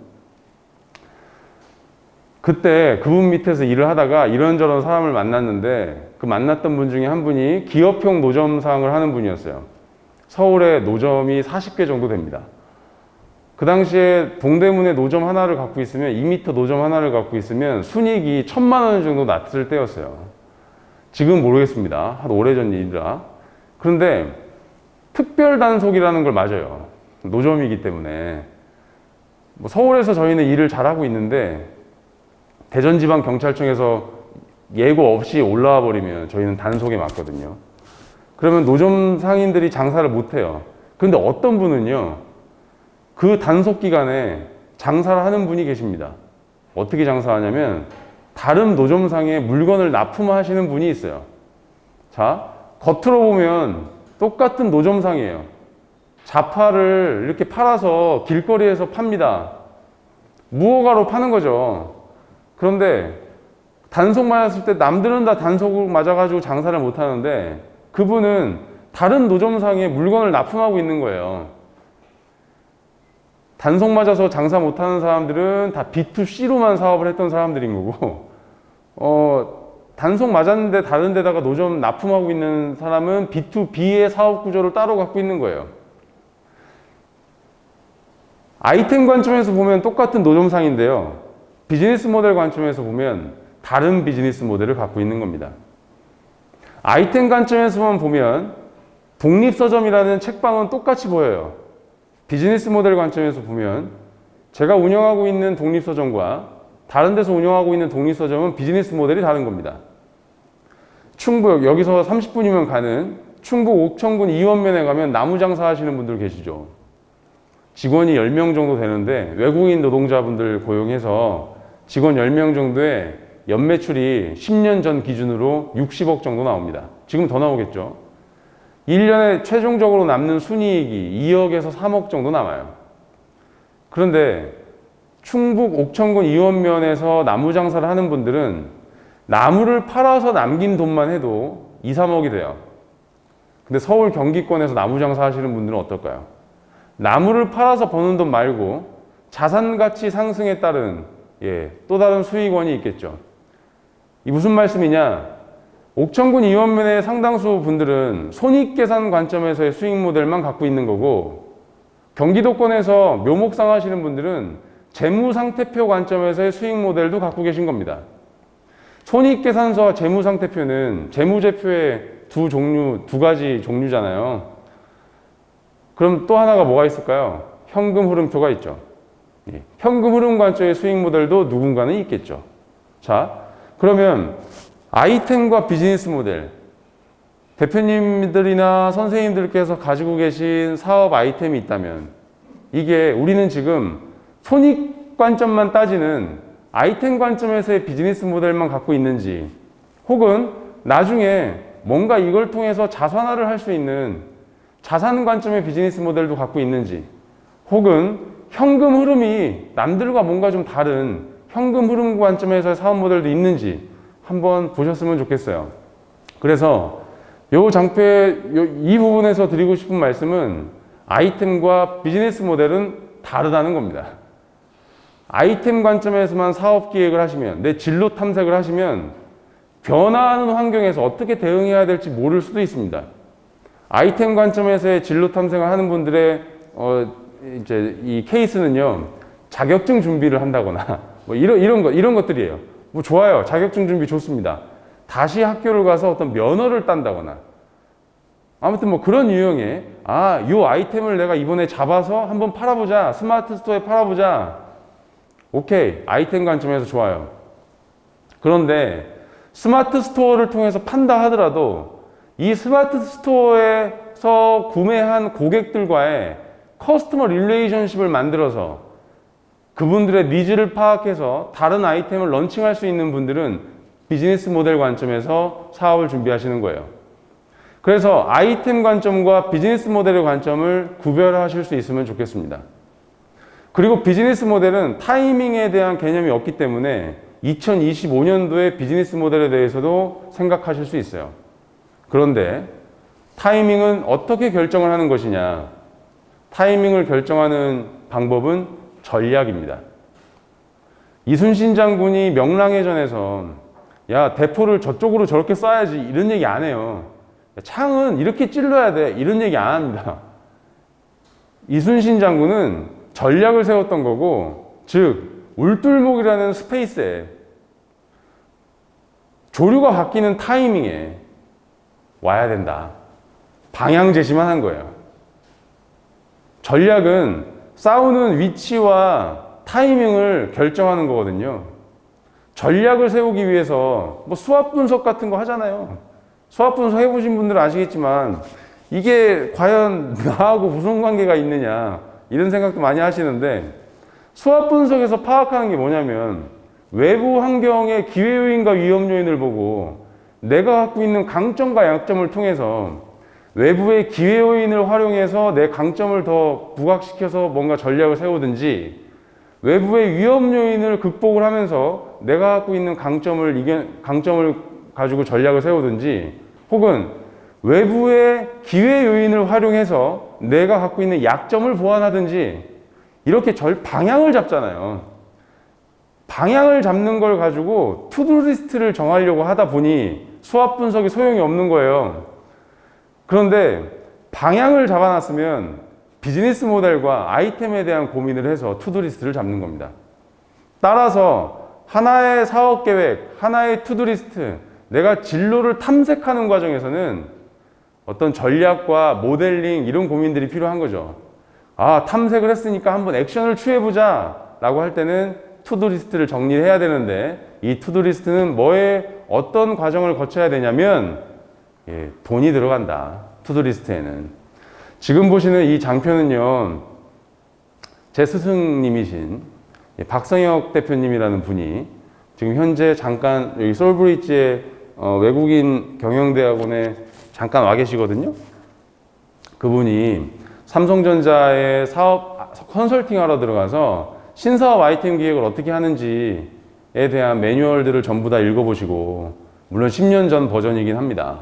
그때 그분 밑에서 일을 하다가 이런저런 사람을 만났는데 그 만났던 분 중에 한 분이 기업형 노점상을 하는 분이었어요. 서울에 노점이 40개 정도 됩니다. 그 당시에 동대문에 노점 하나를 갖고 있으면 2m 노점 하나를 갖고 있으면 순이익이 1,000만 원 정도 났을 때였어요. 지금 모르겠습니다. 한 오래전 일이라. 그런데 특별 단속이라는 걸 맞아요. 노점이기 때문에. 서울에서 저희는 일을 잘하고 있는데 대전지방경찰청에서 예고 없이 올라와 버리면 저희는 단속에 맞거든요. 그러면 노점 상인들이 장사를 못해요. 그런데 어떤 분은요, 그 단속 기간에 장사를 하는 분이 계십니다. 어떻게 장사하냐면 다른 노점상에 물건을 납품하시는 분이 있어요. 자, 겉으로 보면 똑같은 노점상이에요. 자파를 이렇게 팔아서 길거리에서 팝니다. 무허가로 파는 거죠. 그런데 단속 맞았을 때 남들은 다 단속을 맞아가지고 장사를 못 하는데 그분은 다른 노점상에 물건을 납품하고 있는 거예요. 단속 맞아서 장사 못하는 사람들은 다 B2C로만 사업을 했던 사람들인 거고, 단속 맞았는데 다른 데다가 노점 납품하고 있는 사람은 B2B의 사업 구조를 따로 갖고 있는 거예요. 아이템 관점에서 보면 똑같은 노점상인데요. 비즈니스 모델 관점에서 보면 다른 비즈니스 모델을 갖고 있는 겁니다. 아이템 관점에서만 보면 독립서점이라는 책방은 똑같이 보여요. 비즈니스 모델 관점에서 보면 제가 운영하고 있는 독립서점과 다른 데서 운영하고 있는 독립서점은 비즈니스 모델이 다른 겁니다. 충북, 여기서 30분이면 가는 충북 옥천군 이원면에 가면 나무 장사 하시는 분들 계시죠. 직원이 10명 정도 되는데 외국인 노동자분들 고용해서 직원 10명 정도에 연매출이 10년 전 기준으로 60억 정도 나옵니다. 지금 더 나오겠죠. 1년에 최종적으로 남는 순이익이 2억에서 3억 정도 남아요. 그런데 충북 옥천군 이원면에서 나무 장사를 하는 분들은 나무를 팔아서 남긴 돈만 해도 2, 3억이 돼요. 근데 서울 경기권에서 나무 장사 하시는 분들은 어떨까요? 나무를 팔아서 버는 돈 말고 자산 가치 상승에 따른 또 다른 수익원이 있겠죠. 이 무슨 말씀이냐? 옥천군 이원면의 상당수 분들은 손익계산 관점에서의 수익 모델만 갖고 있는 거고, 경기도권에서 묘목상 하시는 분들은 재무상태표 관점에서의 수익 모델도 갖고 계신 겁니다. 손익계산서와 재무상태표는 재무제표의 두 가지 종류잖아요. 그럼 또 하나가 뭐가 있을까요? 현금 흐름표가 있죠. 현금 흐름 관점의 수익 모델도 누군가는 있겠죠. 자, 그러면 아이템과 비즈니스 모델, 대표님들이나 선생님들께서 가지고 계신 사업 아이템이 있다면, 이게 우리는 지금 손익 관점만 따지는 아이템 관점에서의 비즈니스 모델만 갖고 있는지, 혹은 나중에 뭔가 이걸 통해서 자산화를 할 수 있는 자산 관점의 비즈니스 모델도 갖고 있는지, 혹은 현금 흐름이 남들과 뭔가 좀 다른 현금 흐름 관점에서의 사업 모델도 있는지 한번 보셨으면 좋겠어요. 그래서 이 부분에서 드리고 싶은 말씀은 아이템과 비즈니스 모델은 다르다는 겁니다. 아이템 관점에서만 사업 기획을 하시면, 내 진로 탐색을 하시면 변화하는 환경에서 어떻게 대응해야 될지 모를 수도 있습니다. 아이템 관점에서의 진로 탐색을 하는 분들의 이제 이 케이스는요, 자격증 준비를 한다거나 뭐 이런 것들이에요. 뭐 좋아요. 자격증 준비 좋습니다. 다시 학교를 가서 어떤 면허를 딴다거나, 아무튼 뭐 그런 유형의, 이 아이템을 내가 이번에 잡아서 한번 팔아보자, 스마트 스토어에 팔아보자. 오케이, 아이템 관점에서 좋아요. 그런데 스마트 스토어를 통해서 판다 하더라도 이 스마트 스토어에서 구매한 고객들과의 커스터머 릴레이션십을 만들어서 그분들의 니즈를 파악해서 다른 아이템을 런칭할 수 있는 분들은 비즈니스 모델 관점에서 사업을 준비하시는 거예요. 그래서 아이템 관점과 비즈니스 모델의 관점을 구별하실 수 있으면 좋겠습니다. 그리고 비즈니스 모델은 타이밍에 대한 개념이 없기 때문에 2025년도에 비즈니스 모델에 대해서도 생각하실 수 있어요. 그런데 타이밍은 어떻게 결정을 하는 것이냐? 타이밍을 결정하는 방법은 전략입니다. 이순신 장군이 명랑해전에서 야, 대포를 저쪽으로 저렇게 쏴야지 이런 얘기 안 해요. 창은 이렇게 찔러야 돼 이런 얘기 안 합니다. 이순신 장군은 전략을 세웠던 거고, 즉 울돌목이라는 스페이스에, 조류가 바뀌는 타이밍에 와야 된다. 방향 제시만 한 거예요. 전략은 싸우는 위치와 타이밍을 결정하는 거거든요. 전략을 세우기 위해서 뭐 수합 분석 같은 거 하잖아요. 수합 분석 해보신 분들은 아시겠지만 이게 과연 나하고 무슨 관계가 있느냐 이런 생각도 많이 하시는데, 수합 분석에서 파악하는 게 뭐냐면 외부 환경의 기회 요인과 위험 요인을 보고 내가 갖고 있는 강점과 약점을 통해서 외부의 기회 요인을 활용해서 내 강점을 더 부각시켜서 뭔가 전략을 세우든지, 외부의 위험 요인을 극복을 하면서 내가 갖고 있는 강점을 가지고 전략을 세우든지, 혹은 외부의 기회 요인을 활용해서 내가 갖고 있는 약점을 보완하든지, 이렇게 방향을 잡잖아요. 방향을 잡는 걸 가지고 투두리스트를 정하려고 하다 보니 수합 분석이 소용이 없는 거예요. 그런데 방향을 잡아놨으면 비즈니스 모델과 아이템에 대한 고민을 해서 투두리스트를 잡는 겁니다. 따라서 하나의 사업 계획, 하나의 투두리스트, 내가 진로를 탐색하는 과정에서는 어떤 전략과 모델링 이런 고민들이 필요한 거죠. 탐색을 했으니까 한번 액션을 취해보자 라고 할 때는 투두리스트를 정리를 해야 되는데, 이 투두리스트는 어떤 과정을 거쳐야 되냐면 돈이 들어간다. 투두리스트에는. 지금 보시는 이 장표는요, 제 스승님이신 박성혁 대표님이라는 분이 지금 현재 잠깐 여기 솔브리지의 외국인 경영대학원에 잠깐 와 계시거든요. 그분이 삼성전자의 사업 컨설팅 하러 들어가서 신사업 아이템 기획을 어떻게 하는지에 대한 매뉴얼들을 전부 다 읽어보시고, 물론 10년 전 버전이긴 합니다.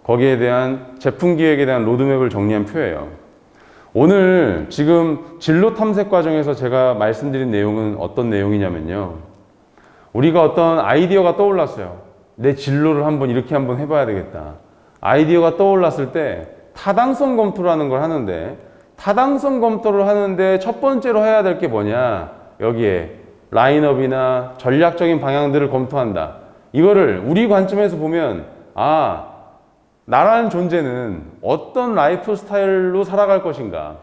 거기에 대한 제품 기획에 대한 로드맵을 정리한 표예요. 오늘 지금 진로 탐색 과정에서 제가 말씀드린 내용은 어떤 내용이냐면요. 우리가 어떤 아이디어가 떠올랐어요. 내 진로를 이렇게 한번 해봐야 되겠다. 아이디어가 떠올랐을 때 타당성 검토라는 걸 하는데, 타당성 검토를 하는데 첫 번째로 해야 될 게 뭐냐? 여기에 라인업이나 전략적인 방향들을 검토한다. 이거를 우리 관점에서 보면, 나라는 존재는 어떤 라이프 스타일로 살아갈 것인가?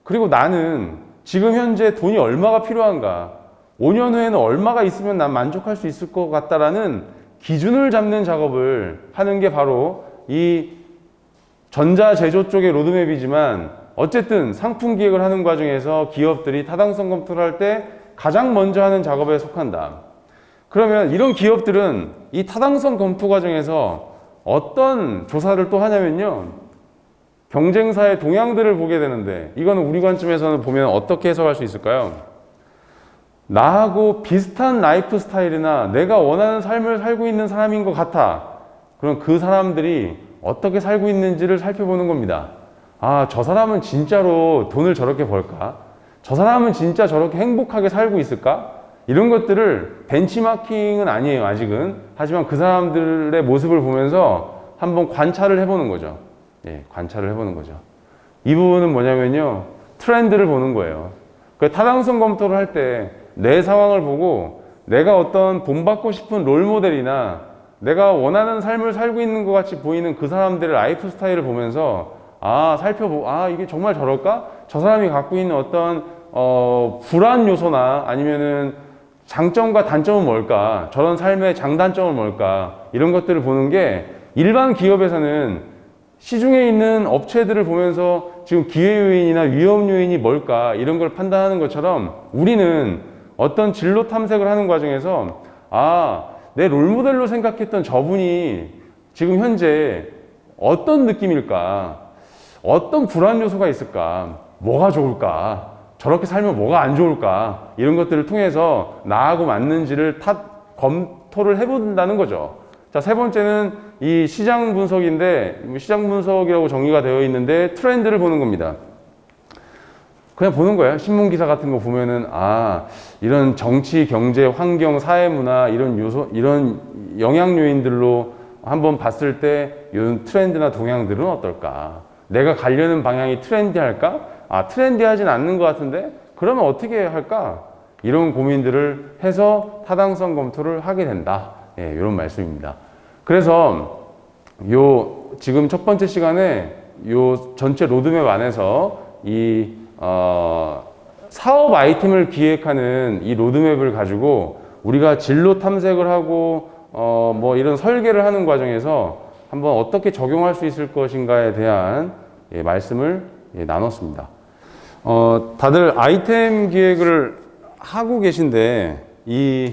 그리고 나는 지금 현재 돈이 얼마가 필요한가? 5년 후에는 얼마가 있으면 난 만족할 수 있을 것 같다라는 기준을 잡는 작업을 하는 게 바로 이 전자제조 쪽의 로드맵이지만, 어쨌든 상품 기획을 하는 과정에서 기업들이 타당성 검토를 할 때 가장 먼저 하는 작업에 속한다. 그러면 이런 기업들은 이 타당성 검토 과정에서 어떤 조사를 또 하냐면요. 경쟁사의 동향들을 보게 되는데, 이거는 우리 관점에서는 보면 어떻게 해석할 수 있을까요? 나하고 비슷한 라이프 스타일이나 내가 원하는 삶을 살고 있는 사람인 것 같아. 그럼 그 사람들이 어떻게 살고 있는지를 살펴보는 겁니다. 저 사람은 진짜로 돈을 저렇게 벌까? 저 사람은 진짜 저렇게 행복하게 살고 있을까? 이런 것들을 벤치마킹은 아니에요, 아직은. 하지만 그 사람들의 모습을 보면서 한번 관찰을 해보는 거죠. 관찰을 해보는 거죠. 이 부분은 뭐냐면요, 트렌드를 보는 거예요. 그 타당성 검토를 할 때 내 상황을 보고 내가 어떤 본받고 싶은 롤모델이나 내가 원하는 삶을 살고 있는 것 같이 보이는 그 사람들의 라이프 스타일을 보면서 이게 정말 저럴까? 저 사람이 갖고 있는 어떤 불안 요소나 아니면은 장점과 단점은 뭘까? 저런 삶의 장단점은 뭘까? 이런 것들을 보는 게, 일반 기업에서는 시중에 있는 업체들을 보면서 지금 기회 요인이나 위험 요인이 뭘까? 이런 걸 판단하는 것처럼, 우리는 어떤 진로 탐색을 하는 과정에서 내 롤모델로 생각했던 저분이 지금 현재 어떤 느낌일까? 어떤 불안 요소가 있을까? 뭐가 좋을까? 저렇게 살면 뭐가 안 좋을까? 이런 것들을 통해서 나하고 맞는지를 검토를 해본다는 거죠. 자, 세 번째는 이 시장 분석인데, 시장 분석이라고 정의가 되어 있는데 트렌드를 보는 겁니다. 그냥 보는 거예요. 신문 기사 같은 거 보면은 이런 정치, 경제, 환경, 사회 문화 이런 요소, 이런 영향 요인들로 한번 봤을 때 이런 트렌드나 동향들은 어떨까? 내가 가려는 방향이 트렌디할까? 트렌디하진 않는 것 같은데? 그러면 어떻게 할까? 이런 고민들을 해서 타당성 검토를 하게 된다. 이런 말씀입니다. 그래서 지금 첫 번째 시간에 전체 로드맵 안에서 사업 아이템을 기획하는 이 로드맵을 가지고 우리가 진로 탐색을 하고 이런 설계를 하는 과정에서 한번 어떻게 적용할 수 있을 것인가에 대한 말씀을 나눴습니다. 다들 아이템 기획을 하고 계신데, 이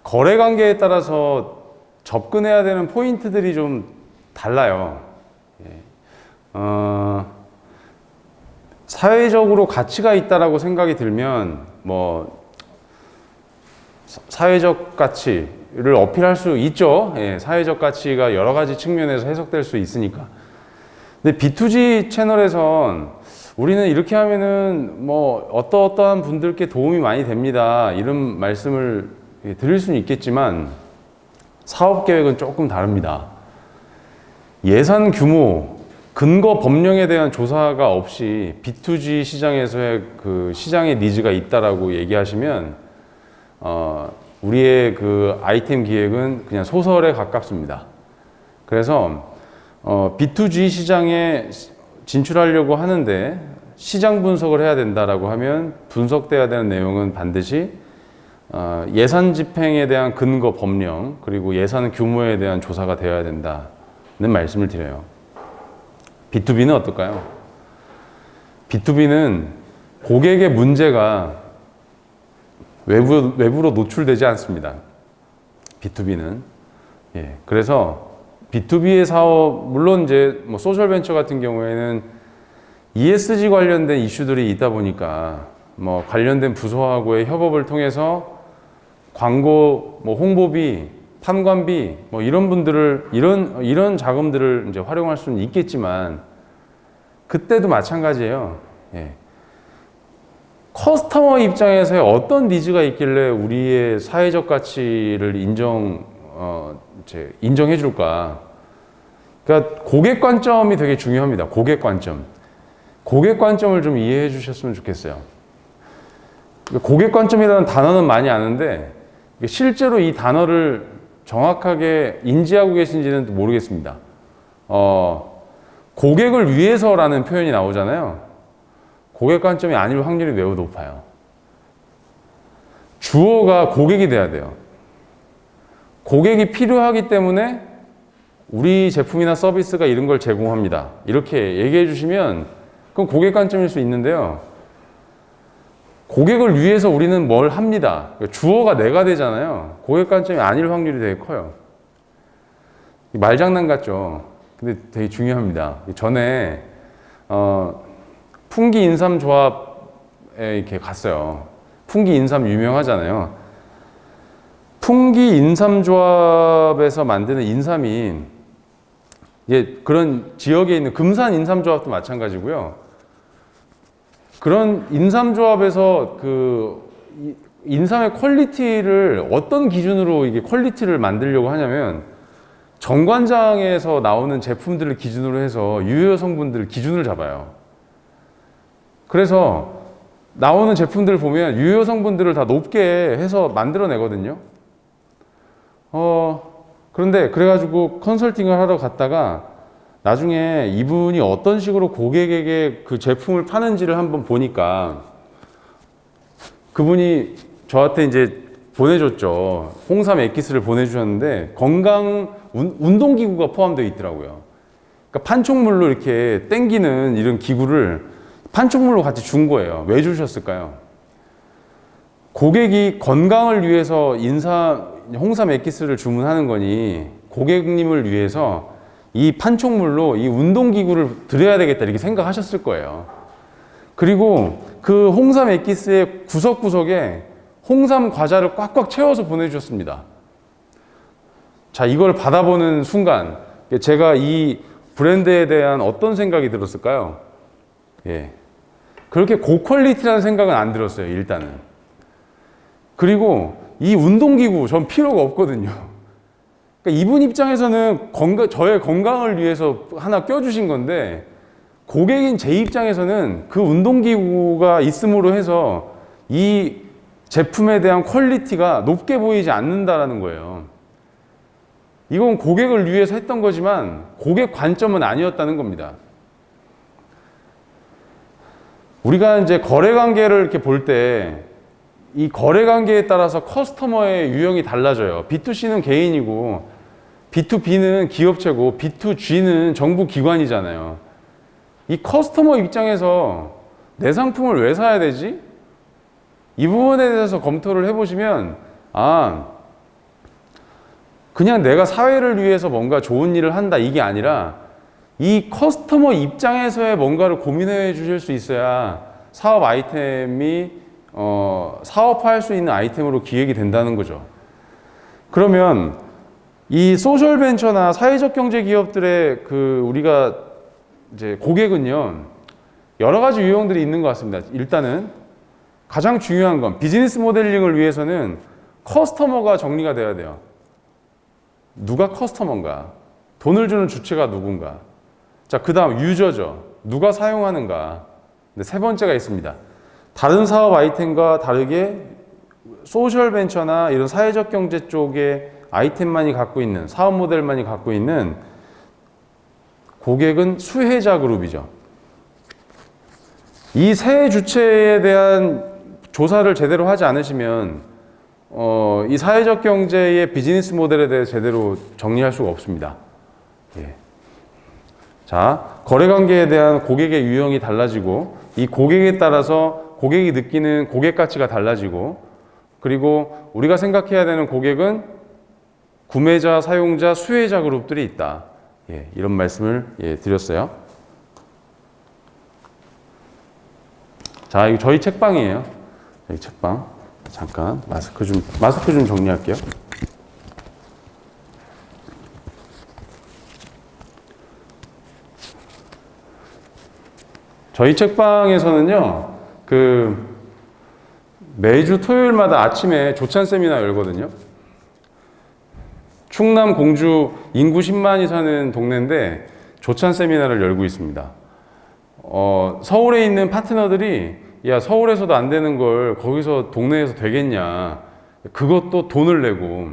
거래 관계에 따라서 접근해야 되는 포인트들이 좀 달라요. 사회적으로 가치가 있다라고 생각이 들면 사회적 가치를 어필할 수 있죠. 사회적 가치가 여러 가지 측면에서 해석될 수 있으니까. 근데 B2G 채널에선 우리는 이렇게 하면은 어떠한 분들께 도움이 많이 됩니다, 이런 말씀을 드릴 수는 있겠지만, 사업 계획은 조금 다릅니다. 예산 규모, 근거 법령에 대한 조사가 없이 B2G 시장에서의 그 시장의 니즈가 있다라고 얘기하시면 우리의 그 아이템 기획은 그냥 소설에 가깝습니다. 그래서 B2G 시장에 진출하려고 하는데 시장 분석을 해야 된다라고 하면 분석돼야 되는 내용은 반드시 예산 집행에 대한 근거 법령, 그리고 예산 규모에 대한 조사가 되어야 된다는 말씀을 드려요. B2B는 어떨까요? B2B는 고객의 문제가 외부로 노출되지 않습니다. B2B는. 예. 그래서 B2B의 사업, 물론 이제 뭐 소셜벤처 같은 경우에는 ESG 관련된 이슈들이 있다 보니까 뭐 관련된 부서하고의 협업을 통해서 광고, 뭐 홍보비, 판관비, 뭐 이런 분들을, 이런 자금들을 이제 활용할 수는 있겠지만, 그때도 마찬가지예요. 예. 커스터머 입장에서의 어떤 니즈가 있길래 우리의 사회적 가치를 인정해 줄까? 그러니까 고객 관점이 되게 중요합니다. 고객 관점. 고객 관점을 좀 이해해 주셨으면 좋겠어요. 고객 관점이라는 단어는 많이 아는데 실제로 이 단어를 정확하게 인지하고 계신지는 모르겠습니다. 고객을 위해서라는 표현이 나오잖아요. 고객 관점이 아닐 확률이 매우 높아요. 주어가 고객이 돼야 돼요. 고객이 필요하기 때문에 우리 제품이나 서비스가 이런 걸 제공합니다. 이렇게 얘기해 주시면 그건 고객 관점일 수 있는데요. 고객을 위해서 우리는 뭘 합니다. 주어가 내가 되잖아요. 고객 관점이 아닐 확률이 되게 커요. 말장난 같죠? 근데 되게 중요합니다. 전에 풍기 인삼 조합에 이렇게 갔어요. 풍기 인삼 유명하잖아요. 풍기 인삼 조합에서 만드는 인삼이 이제 그런 지역에 있는 금산 인삼 조합도 마찬가지고요. 그런 인삼 조합에서 그 인삼의 퀄리티를 어떤 기준으로 이게 퀄리티를 만들려고 하냐면 정관장에서 나오는 제품들을 기준으로 해서 유효 성분들 기준을 잡아요. 그래서 나오는 제품들을 보면 유효 성분들을 다 높게 해서 만들어내거든요. 그런데 그래가지고 컨설팅을 하러 갔다가 나중에 이분이 어떤 식으로 고객에게 그 제품을 파는지를 한번 보니까 그분이 저한테 이제 보내줬죠. 홍삼 액기스를 보내주셨는데 운동기구가 포함되어 있더라고요. 그러니까 판촉물로 이렇게 당기는 이런 기구를 판촉물로 같이 준 거예요. 왜 주셨을까요? 고객이 건강을 위해서 홍삼 액기스를 주문하는 거니 고객님을 위해서 이 판촉물로 이 운동기구를 드려야 되겠다 이렇게 생각하셨을 거예요. 그리고 그 홍삼 액기스의 구석구석에 홍삼 과자를 꽉꽉 채워서 보내주셨습니다. 자, 이걸 받아보는 순간 제가 이 브랜드에 대한 어떤 생각이 들었을까요? 예. 그렇게 고퀄리티라는 생각은 안 들었어요, 일단은. 그리고 이 운동기구 전 필요가 없거든요. 그러니까 이분 입장에서는 저의 건강을 위해서 하나 껴주신 건데 고객인 제 입장에서는 그 운동기구가 있음으로 해서 이 제품에 대한 퀄리티가 높게 보이지 않는다라는 거예요. 이건 고객을 위해서 했던 거지만 고객 관점은 아니었다는 겁니다. 우리가 이제 거래 관계를 이렇게 볼 때 이 거래 관계에 따라서 커스터머의 유형이 달라져요. B2C는 개인이고 B2B는 기업체고 B2G는 정부 기관이잖아요. 이 커스터머 입장에서 내 상품을 왜 사야 되지? 이 부분에 대해서 검토를 해보시면 그냥 내가 사회를 위해서 뭔가 좋은 일을 한다 이게 아니라 이 커스터머 입장에서의 뭔가를 고민해 주실 수 있어야 사업 아이템이 사업화할 수 있는 아이템으로 기획이 된다는 거죠. 그러면 이 소셜 벤처나 사회적 경제 기업들의 우리가 이제 고객은요 여러 가지 유형들이 있는 것 같습니다. 일단은 가장 중요한 건 비즈니스 모델링을 위해서는 커스터머가 정리가 돼야 돼요. 누가 커스터머인가? 돈을 주는 주체가 누군가? 자, 그 다음 유저죠. 누가 사용하는가? 근데 세 번째가 있습니다. 다른 사업 아이템과 다르게 소셜 벤처나 이런 사회적 경제 쪽의 아이템만이 갖고 있는, 사업 모델만이 갖고 있는 고객은 수혜자 그룹이죠. 이 세 주체에 대한 조사를 제대로 하지 않으시면 이 사회적 경제의 비즈니스 모델에 대해 제대로 정리할 수가 없습니다. 예. 자, 거래관계에 대한 고객의 유형이 달라지고 이 고객에 따라서 고객이 느끼는 고객 가치가 달라지고 그리고 우리가 생각해야 되는 고객은 구매자, 사용자, 수혜자 그룹들이 있다. 예, 이런 말씀을 드렸어요. 자, 이거 저희 책방이에요. 저희 책방. 잠깐 마스크 좀 정리할게요. 저희 책방에서는요, 매주 토요일마다 아침에 조찬 세미나 열거든요. 충남 공주 인구 10만이 사는 동네인데 조찬 세미나를 열고 있습니다. 서울에 있는 파트너들이 야, 서울에서도 안 되는 걸 거기서 동네에서 되겠냐. 그것도 돈을 내고.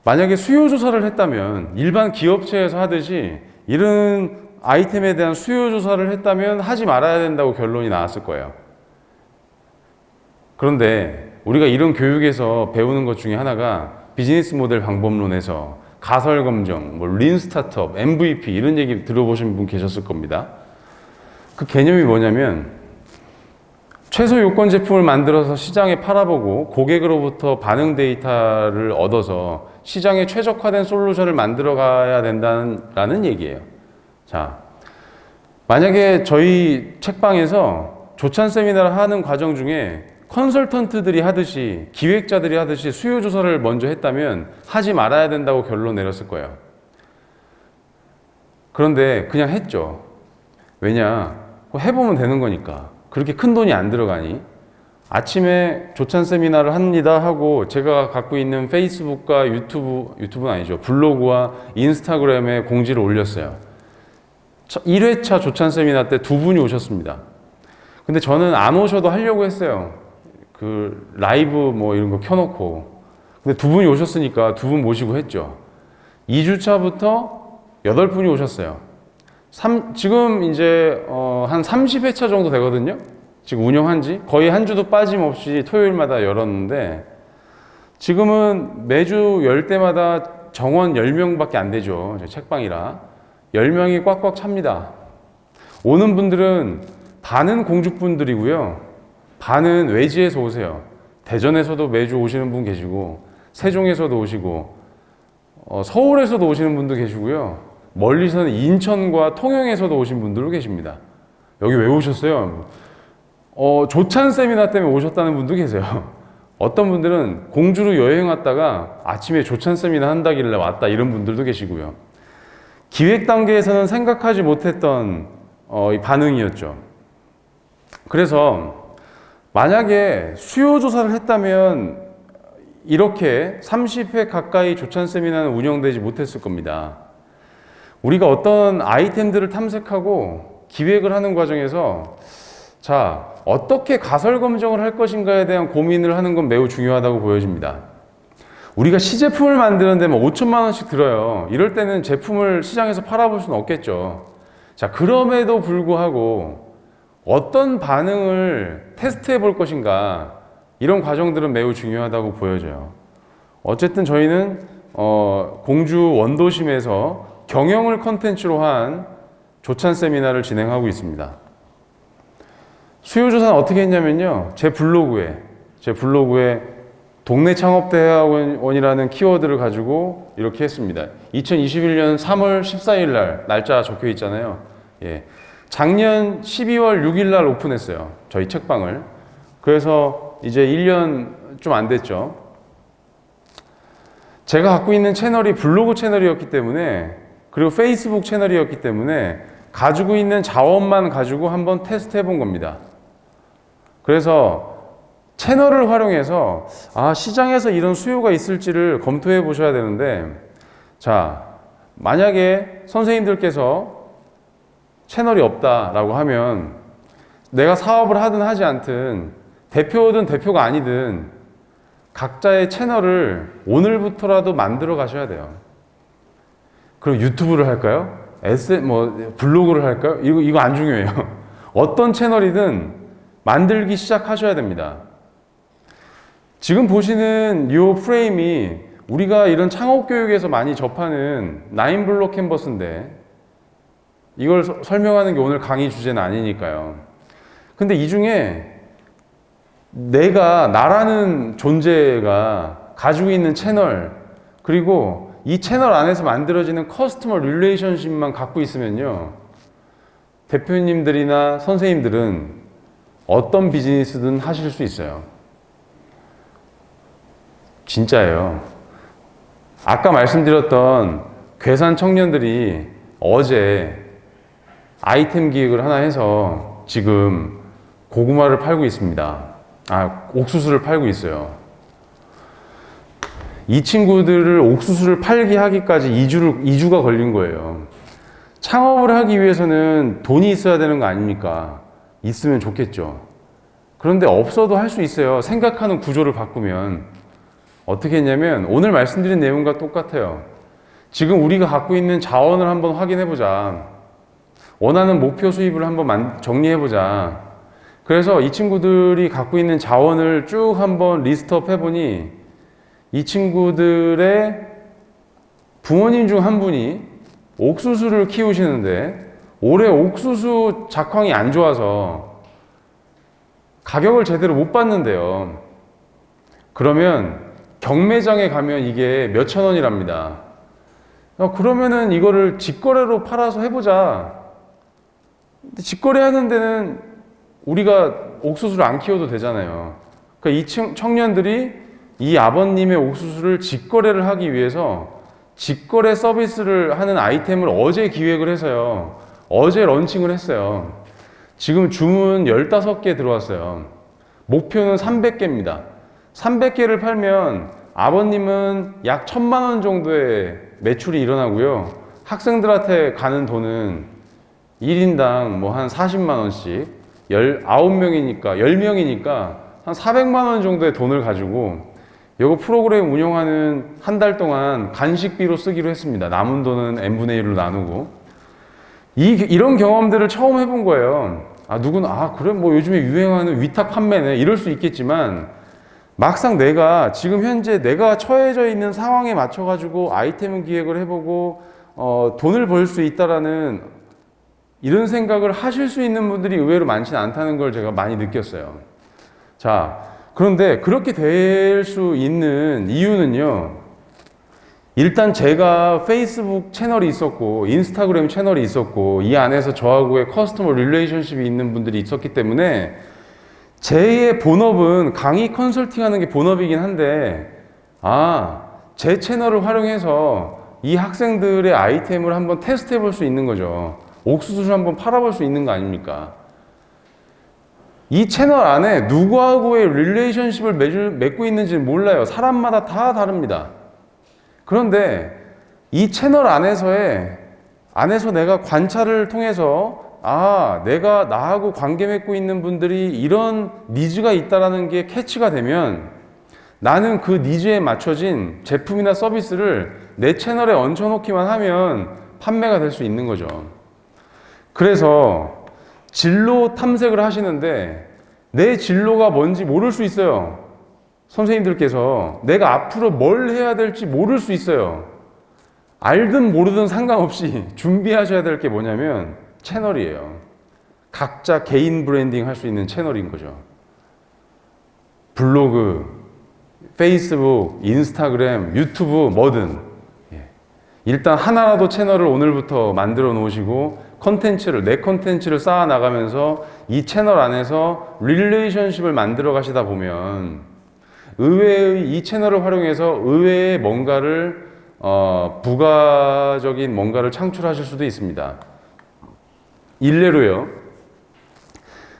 만약에 수요 조사를 했다면, 일반 기업체에서 하듯이 이런 아이템에 대한 수요 조사를 했다면 하지 말아야 된다고 결론이 나왔을 거예요. 그런데 우리가 이런 교육에서 배우는 것 중에 하나가 비즈니스 모델 방법론에서 가설 검정, 린 스타트업, MVP 이런 얘기 들어보신 분 계셨을 겁니다. 그 개념이 뭐냐면 최소 요건 제품을 만들어서 시장에 팔아보고 고객으로부터 반응 데이터를 얻어서 시장에 최적화된 솔루션을 만들어 가야 된다는 얘기예요. 자, 만약에 저희 책방에서 조찬 세미나를 하는 과정 중에 컨설턴트들이 하듯이 기획자들이 하듯이 수요 조사를 먼저 했다면 하지 말아야 된다고 결론 내렸을 거예요. 그런데 그냥 했죠. 왜냐? 해보면 되는 거니까. 그렇게 큰 돈이 안 들어가니. 아침에 조찬 세미나를 합니다 하고 제가 갖고 있는 페이스북과 유튜브는 아니죠. 블로그와 인스타그램에 공지를 올렸어요. 1회차 조찬 세미나 때 2분이 오셨습니다. 근데 저는 안 오셔도 하려고 했어요. 라이브 이런 거 켜놓고. 근데 2분이 오셨으니까 2분 모시고 했죠. 2주차부터 8분이 오셨어요. 지금 이제 한 30회차 정도 되거든요. 지금 운영한 지 거의 한 주도 빠짐없이 토요일마다 열었는데 지금은 매주 열 때마다 정원 10명밖에 안 되죠. 책방이라 10명이 꽉꽉 찹니다. 오는 분들은 반은 공주분들이고요. 반은 외지에서 오세요. 대전에서도 매주 오시는 분 계시고 세종에서도 오시고 서울에서도 오시는 분도 계시고요. 멀리서는 인천과 통영에서도 오신 분들도 계십니다. 여기 왜 오셨어요? 조찬 세미나 때문에 오셨다는 분도 계세요. 어떤 분들은 공주로 여행 왔다가 아침에 조찬 세미나 한다길래 왔다 이런 분들도 계시고요. 기획 단계에서는 생각하지 못했던 반응이었죠. 그래서 만약에 수요 조사를 했다면 이렇게 30회 가까이 조찬 세미나는 운영되지 못했을 겁니다. 우리가 어떤 아이템들을 탐색하고 기획을 하는 과정에서 자, 어떻게 가설 검증을 할 것인가에 대한 고민을 하는 건 매우 중요하다고 보여집니다. 우리가 시제품을 만드는 데만 5천만 원씩 들어요. 이럴 때는 제품을 시장에서 팔아볼 수는 없겠죠. 자, 그럼에도 불구하고 어떤 반응을 테스트해 볼 것인가, 이런 과정들은 매우 중요하다고 보여져요. 어쨌든 저희는 공주 원도심에서 경영을 컨텐츠로 한 조찬 세미나를 진행하고 있습니다. 수요조사는 어떻게 했냐면요, 제 블로그에 동네 창업대학원이라는 키워드를 가지고 이렇게 했습니다. 2021년 3월 14일 날 날짜 적혀 있잖아요. 예. 작년 12월 6일 날 오픈했어요. 저희 책방을. 그래서 이제 1년 좀 안 됐죠. 제가 갖고 있는 채널이 블로그 채널이었기 때문에, 그리고 페이스북 채널이었기 때문에 가지고 있는 자원만 가지고 한번 테스트 해본 겁니다. 그래서 채널을 활용해서 시장에서 이런 수요가 있을지를 검토해 보셔야 되는데, 자, 만약에 선생님들께서 채널이 없다라고 하면 내가 사업을 하든 하지 않든 대표든 대표가 아니든 각자의 채널을 오늘부터라도 만들어 가셔야 돼요. 그럼 유튜브를 할까요? 블로그를 할까요? 이거 안 중요해요. 어떤 채널이든 만들기 시작하셔야 됩니다. 지금 보시는 이 프레임이 우리가 이런 창업 교육에서 많이 접하는 9블록 캔버스인데, 이걸 설명하는 게 오늘 강의 주제는 아니니까요. 근데 이 중에 내가 나라는 존재가 가지고 있는 채널, 그리고 이 채널 안에서 만들어지는 커스터머 릴레이션십만 갖고 있으면요, 대표님들이나 선생님들은 어떤 비즈니스든 하실 수 있어요. 진짜예요. 아까 말씀드렸던 괴산 청년들이 어제 아이템 기획을 하나 해서 지금 고구마를 팔고 있습니다. 옥수수를 팔고 있어요. 이 친구들을 옥수수를 팔게 하기까지 2주가 걸린 거예요. 창업을 하기 위해서는 돈이 있어야 되는 거 아닙니까? 있으면 좋겠죠. 그런데 없어도 할 수 있어요. 생각하는 구조를 바꾸면. 어떻게 했냐면 오늘 말씀드린 내용과 똑같아요. 지금 우리가 갖고 있는 자원을 한번 확인해 보자. 원하는 목표 수입을 한번 정리해 보자. 그래서 이 친구들이 갖고 있는 자원을 쭉 한번 리스트업 해보니 이 친구들의 부모님 중 한 분이 옥수수를 키우시는데 올해 옥수수 작황이 안 좋아서 가격을 제대로 못 받는데요. 그러면 경매장에 가면 이게 몇천 원이랍니다. 그러면은 이거를 직거래로 팔아서 해보자. 근데 직거래 하는 데는 우리가 옥수수를 안 키워도 되잖아요. 그러니까 이 청년들이 이 아버님의 옥수수를 직거래를 하기 위해서 직거래 서비스를 하는 아이템을 어제 기획을 해서요. 어제 런칭을 했어요. 지금 주문 15개 들어왔어요. 목표는 300개입니다. 300개를 팔면 아버님은 약 1,000만 원 정도의 매출이 일어나고요. 학생들한테 가는 돈은 1인당 뭐 한 40만 원씩 10명이니까 한 400만 원 정도의 돈을 가지고 이거 프로그램 운영하는 한 달 동안 간식비로 쓰기로 했습니다. 남은 돈은 n분의 1로 나누고. 이런 경험들을 처음 해본 거예요. 그래 뭐 요즘에 유행하는 위탁 판매네 이럴 수 있겠지만 막상 내가 지금 현재 내가 처해져 있는 상황에 맞춰 가지고 아이템 기획을 해보고 돈을 벌 수 있다라는 이런 생각을 하실 수 있는 분들이 의외로 많지는 않다는 걸 제가 많이 느꼈어요. 자, 그런데 그렇게 될 수 있는 이유는요, 일단 제가 페이스북 채널이 있었고 인스타그램 채널이 있었고 이 안에서 저하고의 커스터머 릴레이션십이 있는 분들이 있었기 때문에 제 본업은 강의 컨설팅 하는 게 본업이긴 한데 제 채널을 활용해서 이 학생들의 아이템을 한번 테스트 해볼 수 있는 거죠. 옥수수를 한번 팔아볼 수 있는 거 아닙니까? 이 채널 안에 누구하고의 릴레이션십을 맺고 있는지는 몰라요. 사람마다 다 다릅니다. 그런데 이 채널 안에서 내가 관찰을 통해서 내가 나하고 관계 맺고 있는 분들이 이런 니즈가 있다라는 게 캐치가 되면 나는 그 니즈에 맞춰진 제품이나 서비스를 내 채널에 얹혀놓기만 하면 판매가 될 수 있는 거죠. 그래서 진로 탐색을 하시는데 내 진로가 뭔지 모를 수 있어요. 선생님들께서 내가 앞으로 뭘 해야 될지 모를 수 있어요. 알든 모르든 상관없이 준비하셔야 될 게 뭐냐면 채널이에요. 각자 개인 브랜딩 할 수 있는 채널인 거죠. 블로그, 페이스북, 인스타그램, 유튜브 뭐든 일단 하나라도 채널을 오늘부터 만들어 놓으시고 내 컨텐츠를 쌓아 나가면서 이 채널 안에서 릴레이션십을 만들어 가시다 보면 의외의 이 채널을 활용해서 의외의 뭔가를 부가적인 뭔가를 창출하실 수도 있습니다. 일례로요.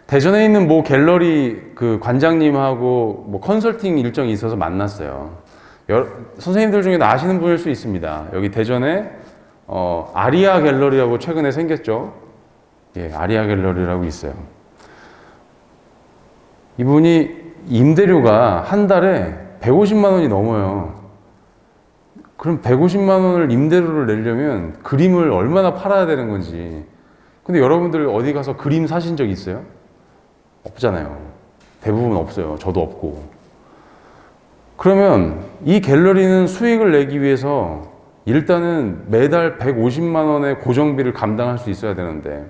대전에 있는 모 갤러리 그 관장님하고 뭐 컨설팅 일정이 있어서 만났어요. 선생님들 중에 아시는 분일 수 있습니다. 여기 대전에 아리아 갤러리라고 최근에 생겼죠. 아리아 갤러리라고 있어요. 이분이 임대료가 한 달에 150만 원이 넘어요. 그럼 150만 원을 임대료를 내려면 그림을 얼마나 팔아야 되는 건지. 근데 여러분들 어디 가서 그림 사신 적 있어요? 없잖아요. 대부분 없어요. 저도 없고. 그러면 이 갤러리는 수익을 내기 위해서 일단은 매달 150만 원의 고정비를 감당할 수 있어야 되는데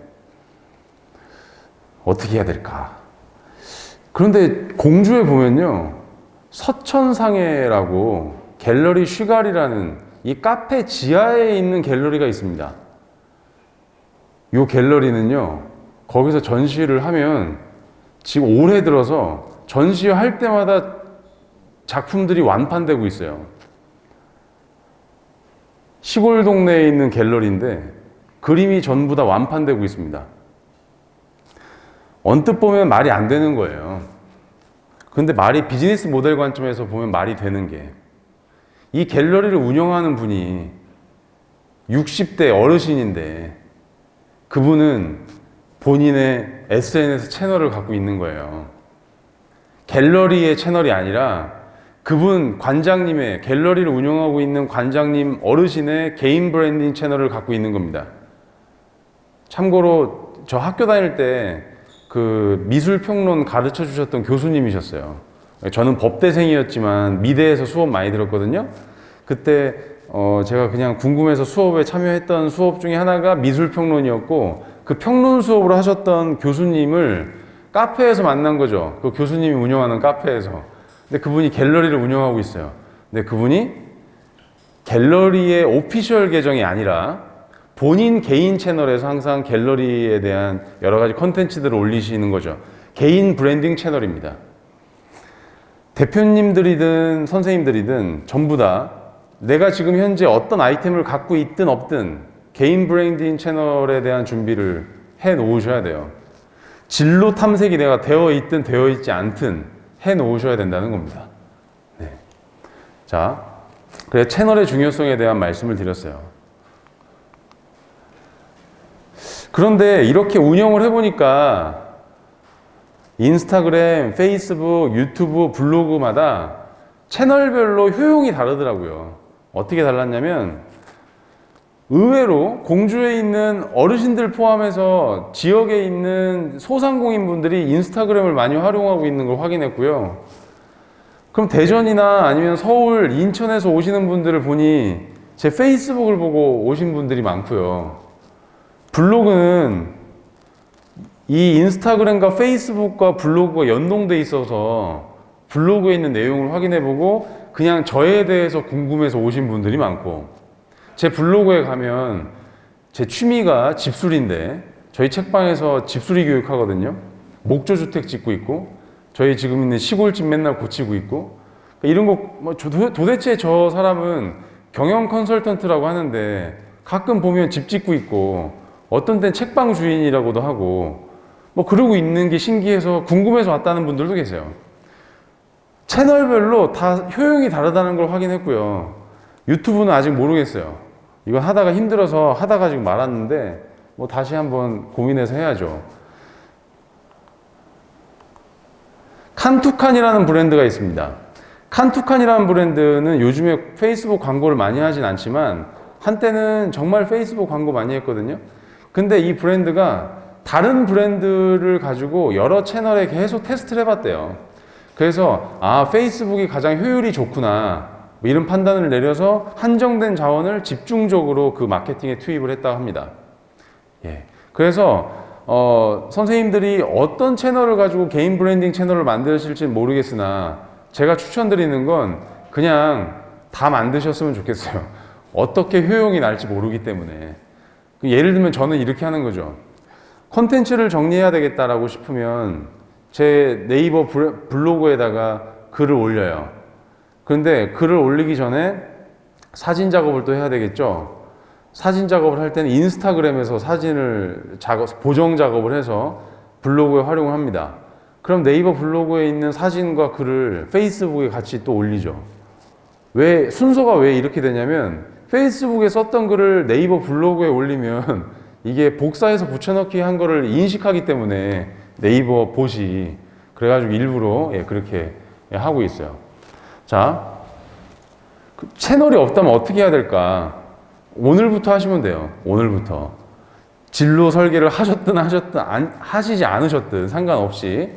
어떻게 해야 될까? 그런데 공주에 보면요, 서천상해라고 갤러리 쉬가리라는 이 카페 지하에 있는 갤러리가 있습니다. 이 갤러리는요, 거기서 전시를 하면 지금 올해 들어서 전시할 때마다 작품들이 완판되고 있어요. 시골 동네에 있는 갤러리인데 그림이 전부 다 완판되고 있습니다. 언뜻 보면 말이 안 되는 거예요. 근데 말이 비즈니스 모델 관점에서 보면 말이 되는 게, 이 갤러리를 운영하는 분이 60대 어르신인데 그분은 본인의 SNS 채널을 갖고 있는 거예요. 갤러리의 채널이 아니라 그분 관장님의, 갤러리를 운영하고 있는 관장님 어르신의 개인 브랜딩 채널을 갖고 있는 겁니다. 참고로 저 학교 다닐 때 그 미술평론 가르쳐 주셨던 교수님이셨어요. 저는 법대생이었지만 미대에서 수업 많이 들었거든요. 그때 제가 그냥 궁금해서 수업에 참여했던 수업 중에 하나가 미술평론이었고, 그 평론 수업을 하셨던 교수님을 카페에서 만난 거죠. 그 교수님이 운영하는 카페에서. 근데 그분이 갤러리를 운영하고 있어요. 근데 그분이 갤러리의 오피셜 계정이 아니라 본인 개인 채널에서 항상 갤러리에 대한 여러 가지 컨텐츠들을 올리시는 거죠. 개인 브랜딩 채널입니다. 대표님들이든 선생님들이든 전부 다 내가 지금 현재 어떤 아이템을 갖고 있든 없든 개인 브랜딩 채널에 대한 준비를 해 놓으셔야 돼요. 진로 탐색이 내가 되어 있든 되어 있지 않든 해 놓으셔야 된다는 겁니다. 네. 자, 그래서 채널의 중요성에 대한 말씀을 드렸어요. 그런데 이렇게 운영을 해보니까 인스타그램, 페이스북, 유튜브, 블로그마다 채널별로 효용이 다르더라고요. 어떻게 달랐냐면, 의외로 공주에 있는 어르신들 포함해서 지역에 있는 소상공인분들이 인스타그램을 많이 활용하고 있는 걸 확인했고요. 그럼 대전이나 아니면 서울, 인천에서 오시는 분들을 보니 제 페이스북을 보고 오신 분들이 많고요. 블로그는 이 인스타그램과 페이스북과 블로그가 연동돼 있어서 블로그에 있는 내용을 확인해보고 그냥 저에 대해서 궁금해서 오신 분들이 많고, 제 블로그에 가면 제 취미가 집수리인데 저희 책방에서 집수리 교육하거든요. 목조주택 짓고 있고 저희 지금 있는 시골집 맨날 고치고 있고, 이런 거 도대체 저 사람은 경영 컨설턴트라고 하는데 가끔 보면 집 짓고 있고 어떤 때는 책방 주인이라고도 하고 그러고 있는 게 신기해서 궁금해서 왔다는 분들도 계세요. 채널별로 다 효용이 다르다는 걸 확인했고요. 유튜브는 아직 모르겠어요. 이건 하다가 힘들어서 하다가 지금 말았는데 다시 한번 고민해서 해야죠. 칸투칸이라는 브랜드가 있습니다. 칸투칸이라는 브랜드는 요즘에 페이스북 광고를 많이 하진 않지만 한때는 정말 페이스북 광고 많이 했거든요. 근데 이 브랜드가 다른 브랜드를 가지고 여러 채널에 계속 테스트를 해봤대요. 그래서 페이스북이 가장 효율이 좋구나 이런 판단을 내려서 한정된 자원을 집중적으로 그 마케팅에 투입을 했다고 합니다. 예. 그래서 선생님들이 어떤 채널을 가지고 개인 브랜딩 채널을 만드실지는 모르겠으나 제가 추천드리는 건 그냥 다 만드셨으면 좋겠어요. 어떻게 효용이 날지 모르기 때문에. 예를 들면 저는 이렇게 하는 거죠. 콘텐츠를 정리해야 되겠다라고 싶으면 제 네이버 블로그에다가 글을 올려요. 그런데 글을 올리기 전에 사진 작업을 또 해야 되겠죠. 사진 작업을 할 때는 인스타그램에서 사진을 보정 작업을 해서 블로그에 활용을 합니다. 그럼 네이버 블로그에 있는 사진과 글을 페이스북에 같이 또 올리죠. 순서가 왜 이렇게 되냐면 페이스북에 썼던 글을 네이버 블로그에 올리면 이게 복사해서 붙여넣기 한 거를 인식하기 때문에 네이버 봇이 그래가지고 일부러 그렇게 하고 있어요. 자, 채널이 없다면 어떻게 해야 될까? 오늘부터 하시면 돼요. 오늘부터. 진로 설계를 하셨든 하시지 않으셨든 상관없이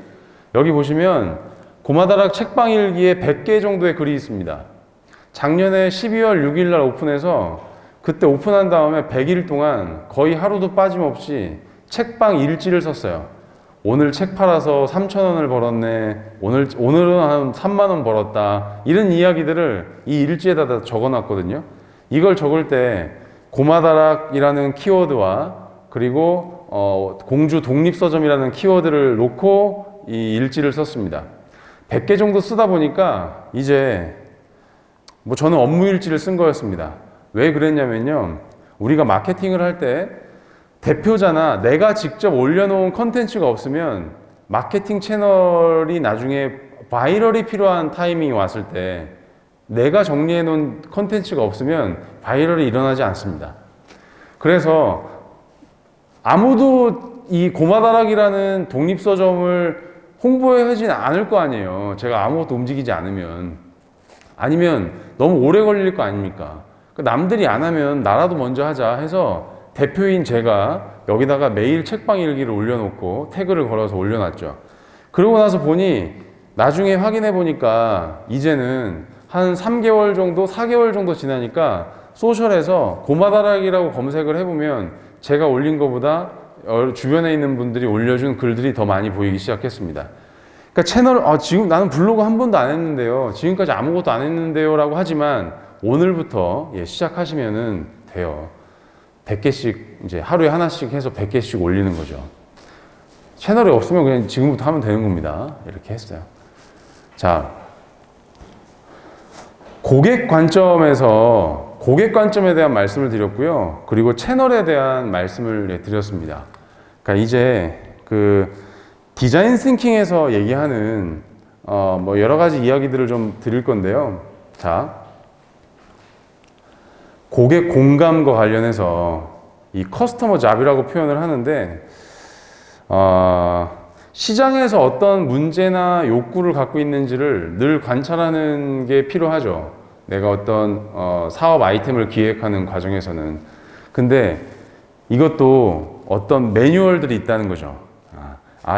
여기 보시면 고마다락 책방 일기에 100개 정도의 글이 있습니다. 작년에 12월 6일 날 오픈해서 그때 오픈한 다음에 100일 동안 거의 하루도 빠짐없이 책방 일지를 썼어요. 오늘 책 팔아서 3,000원을 벌었네. 오늘은 한 3만 원 벌었다. 이런 이야기들을 이 일지에다 다 적어놨거든요. 이걸 적을 때 고마다락이라는 키워드와 그리고 공주 독립서점이라는 키워드를 놓고 이 일지를 썼습니다. 100개 정도 쓰다 보니까 이제 뭐 저는 업무 일지를 쓴 거였습니다. 왜 그랬냐면요. 우리가 마케팅을 할 때 대표자나 내가 직접 올려놓은 컨텐츠가 없으면 마케팅 채널이 나중에 바이럴이 필요한 타이밍이 왔을 때 내가 정리해 놓은 컨텐츠가 없으면 바이럴이 일어나지 않습니다. 그래서 아무도 이 고마다락이라는 독립서점을 홍보하진 않을 거 아니에요. 제가 아무것도 움직이지 않으면. 아니면 너무 오래 걸릴 거 아닙니까? 남들이 안 하면 나라도 먼저 하자 해서 대표인 제가 여기다가 매일 책방 일기를 올려놓고 태그를 걸어서 올려놨죠. 그러고 나서 보니 나중에 확인해 보니까 이제는 한 3개월 정도, 4개월 정도 지나니까 소셜에서 고마다락이라고 검색을 해보면 제가 올린 것보다 주변에 있는 분들이 올려준 글들이 더 많이 보이기 시작했습니다. 그러니까 채널, 지금 나는 블로그 한 번도 안 했는데요. 지금까지 아무것도 안 했는데요. 라고 하지만 오늘부터 시작하시면은 돼요. 100개씩, 이제 하루에 하나씩 해서 100개씩 올리는 거죠. 채널이 없으면 그냥 지금부터 하면 되는 겁니다. 이렇게 했어요. 자, 고객 관점에 대한 말씀을 드렸고요. 그리고 채널에 대한 말씀을 드렸습니다. 그러니까 이제 그 디자인 싱킹에서 얘기하는 뭐 여러 가지 이야기들을 좀 드릴 건데요. 자, 고객 공감과 관련해서 이 커스터머 잡이라고 표현을 하는데 시장에서 어떤 문제나 욕구를 갖고 있는지를 늘 관찰하는 게 필요하죠. 내가 어떤 사업 아이템을 기획하는 과정에서는. 근데 이것도 어떤 매뉴얼들이 있다는 거죠.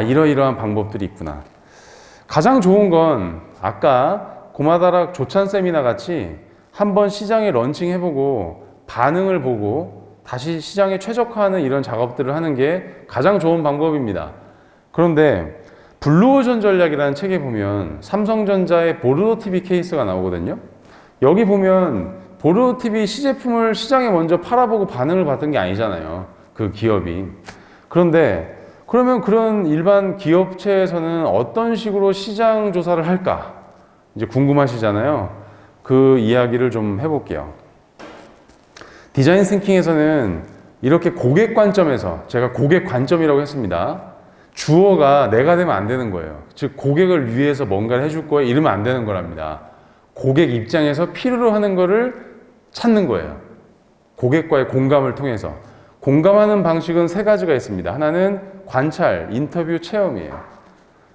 이러이러한 방법들이 있구나. 가장 좋은 건 아까 고마다락 조찬 세미나 같이 한번 시장에 런칭해보고 반응을 보고 다시 시장에 최적화하는 이런 작업들을 하는 게 가장 좋은 방법입니다. 그런데 블루오션 전략이라는 책에 보면 삼성전자의 보르도 TV 케이스가 나오거든요. 여기 보면 보르도 TV 시제품을 시장에 먼저 팔아보고 반응을 봤던 게 아니잖아요. 그 기업이. 그런데 그러면 그런 일반 기업체에서는 어떤 식으로 시장 조사를 할까? 이제 궁금하시잖아요. 그 이야기를 좀 해볼게요. 디자인 싱킹에서는 이렇게 고객 관점에서, 제가 고객 관점이라고 했습니다. 주어가 내가 되면 안 되는 거예요. 즉 고객을 위해서 뭔가를 해줄 거예요. 이러면 안 되는 거랍니다. 고객 입장에서 필요로 하는 거를 찾는 거예요. 고객과의 공감을 통해서. 공감하는 방식은 세 가지가 있습니다. 하나는 관찰, 인터뷰, 체험이에요.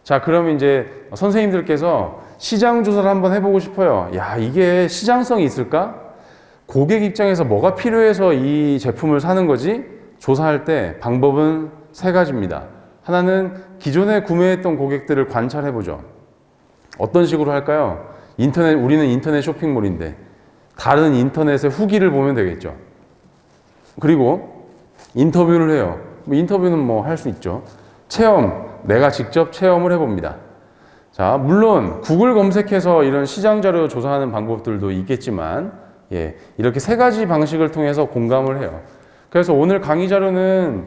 자, 그러면 이제 선생님들께서 시장 조사를 한번 해보고 싶어요. 야, 이게 시장성이 있을까? 고객 입장에서 뭐가 필요해서 이 제품을 사는 거지? 조사할 때 방법은 세 가지입니다. 하나는 기존에 구매했던 고객들을 관찰해보죠. 어떤 식으로 할까요? 우리는 인터넷 쇼핑몰인데 다른 인터넷의 후기를 보면 되겠죠. 그리고 인터뷰를 해요. 인터뷰는 뭐 할 수 있죠. 체험, 내가 직접 체험을 해봅니다. 자, 물론 구글 검색해서 이런 시장 자료 조사하는 방법들도 있겠지만 이렇게 세 가지 방식을 통해서 공감을 해요. 그래서 오늘 강의 자료는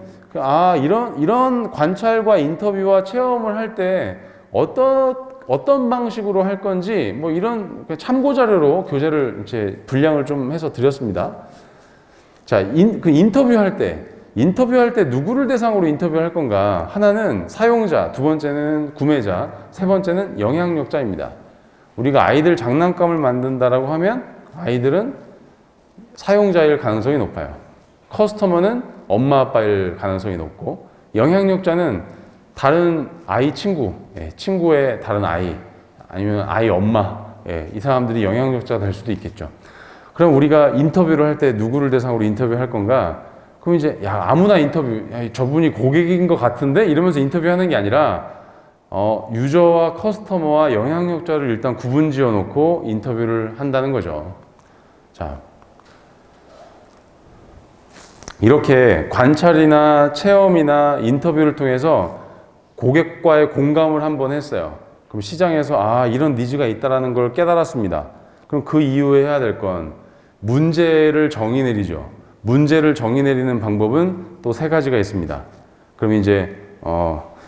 이런 관찰과 인터뷰와 체험을 할 때 어떤 방식으로 할 건지 뭐 이런 참고 자료로 교재를 이제 분량을 좀 해서 드렸습니다. 자, 인터뷰할 때 누구를 대상으로 인터뷰할 건가? 하나는 사용자, 두 번째는 구매자, 세 번째는 영향력자입니다. 우리가 아이들 장난감을 만든다라고 하면 아이들은 사용자일 가능성이 높아요. 커스터머는 엄마 아빠일 가능성이 높고, 영향력자는 다른 아이 친구의 다른 아이, 아니면 아이 엄마, 이 사람들이 영향력자가 될 수도 있겠죠. 그럼 우리가 인터뷰를 할 때 누구를 대상으로 인터뷰할 건가? 그럼 이제 아무나 인터뷰, 저분이 고객인 것 같은데 이러면서 인터뷰하는 게 아니라 유저와 커스터머와 영향력자를 일단 구분 지어 놓고 인터뷰를 한다는 거죠. 자, 이렇게 관찰이나 체험이나 인터뷰를 통해서 고객과의 공감을 한번 했어요. 그럼 시장에서 이런 니즈가 있다는 걸 깨달았습니다. 그럼 그 이후에 해야 될 건 문제를 정의 내리죠. 문제를 정의 내리는 방법은 또 세 가지가 있습니다. 그럼 이제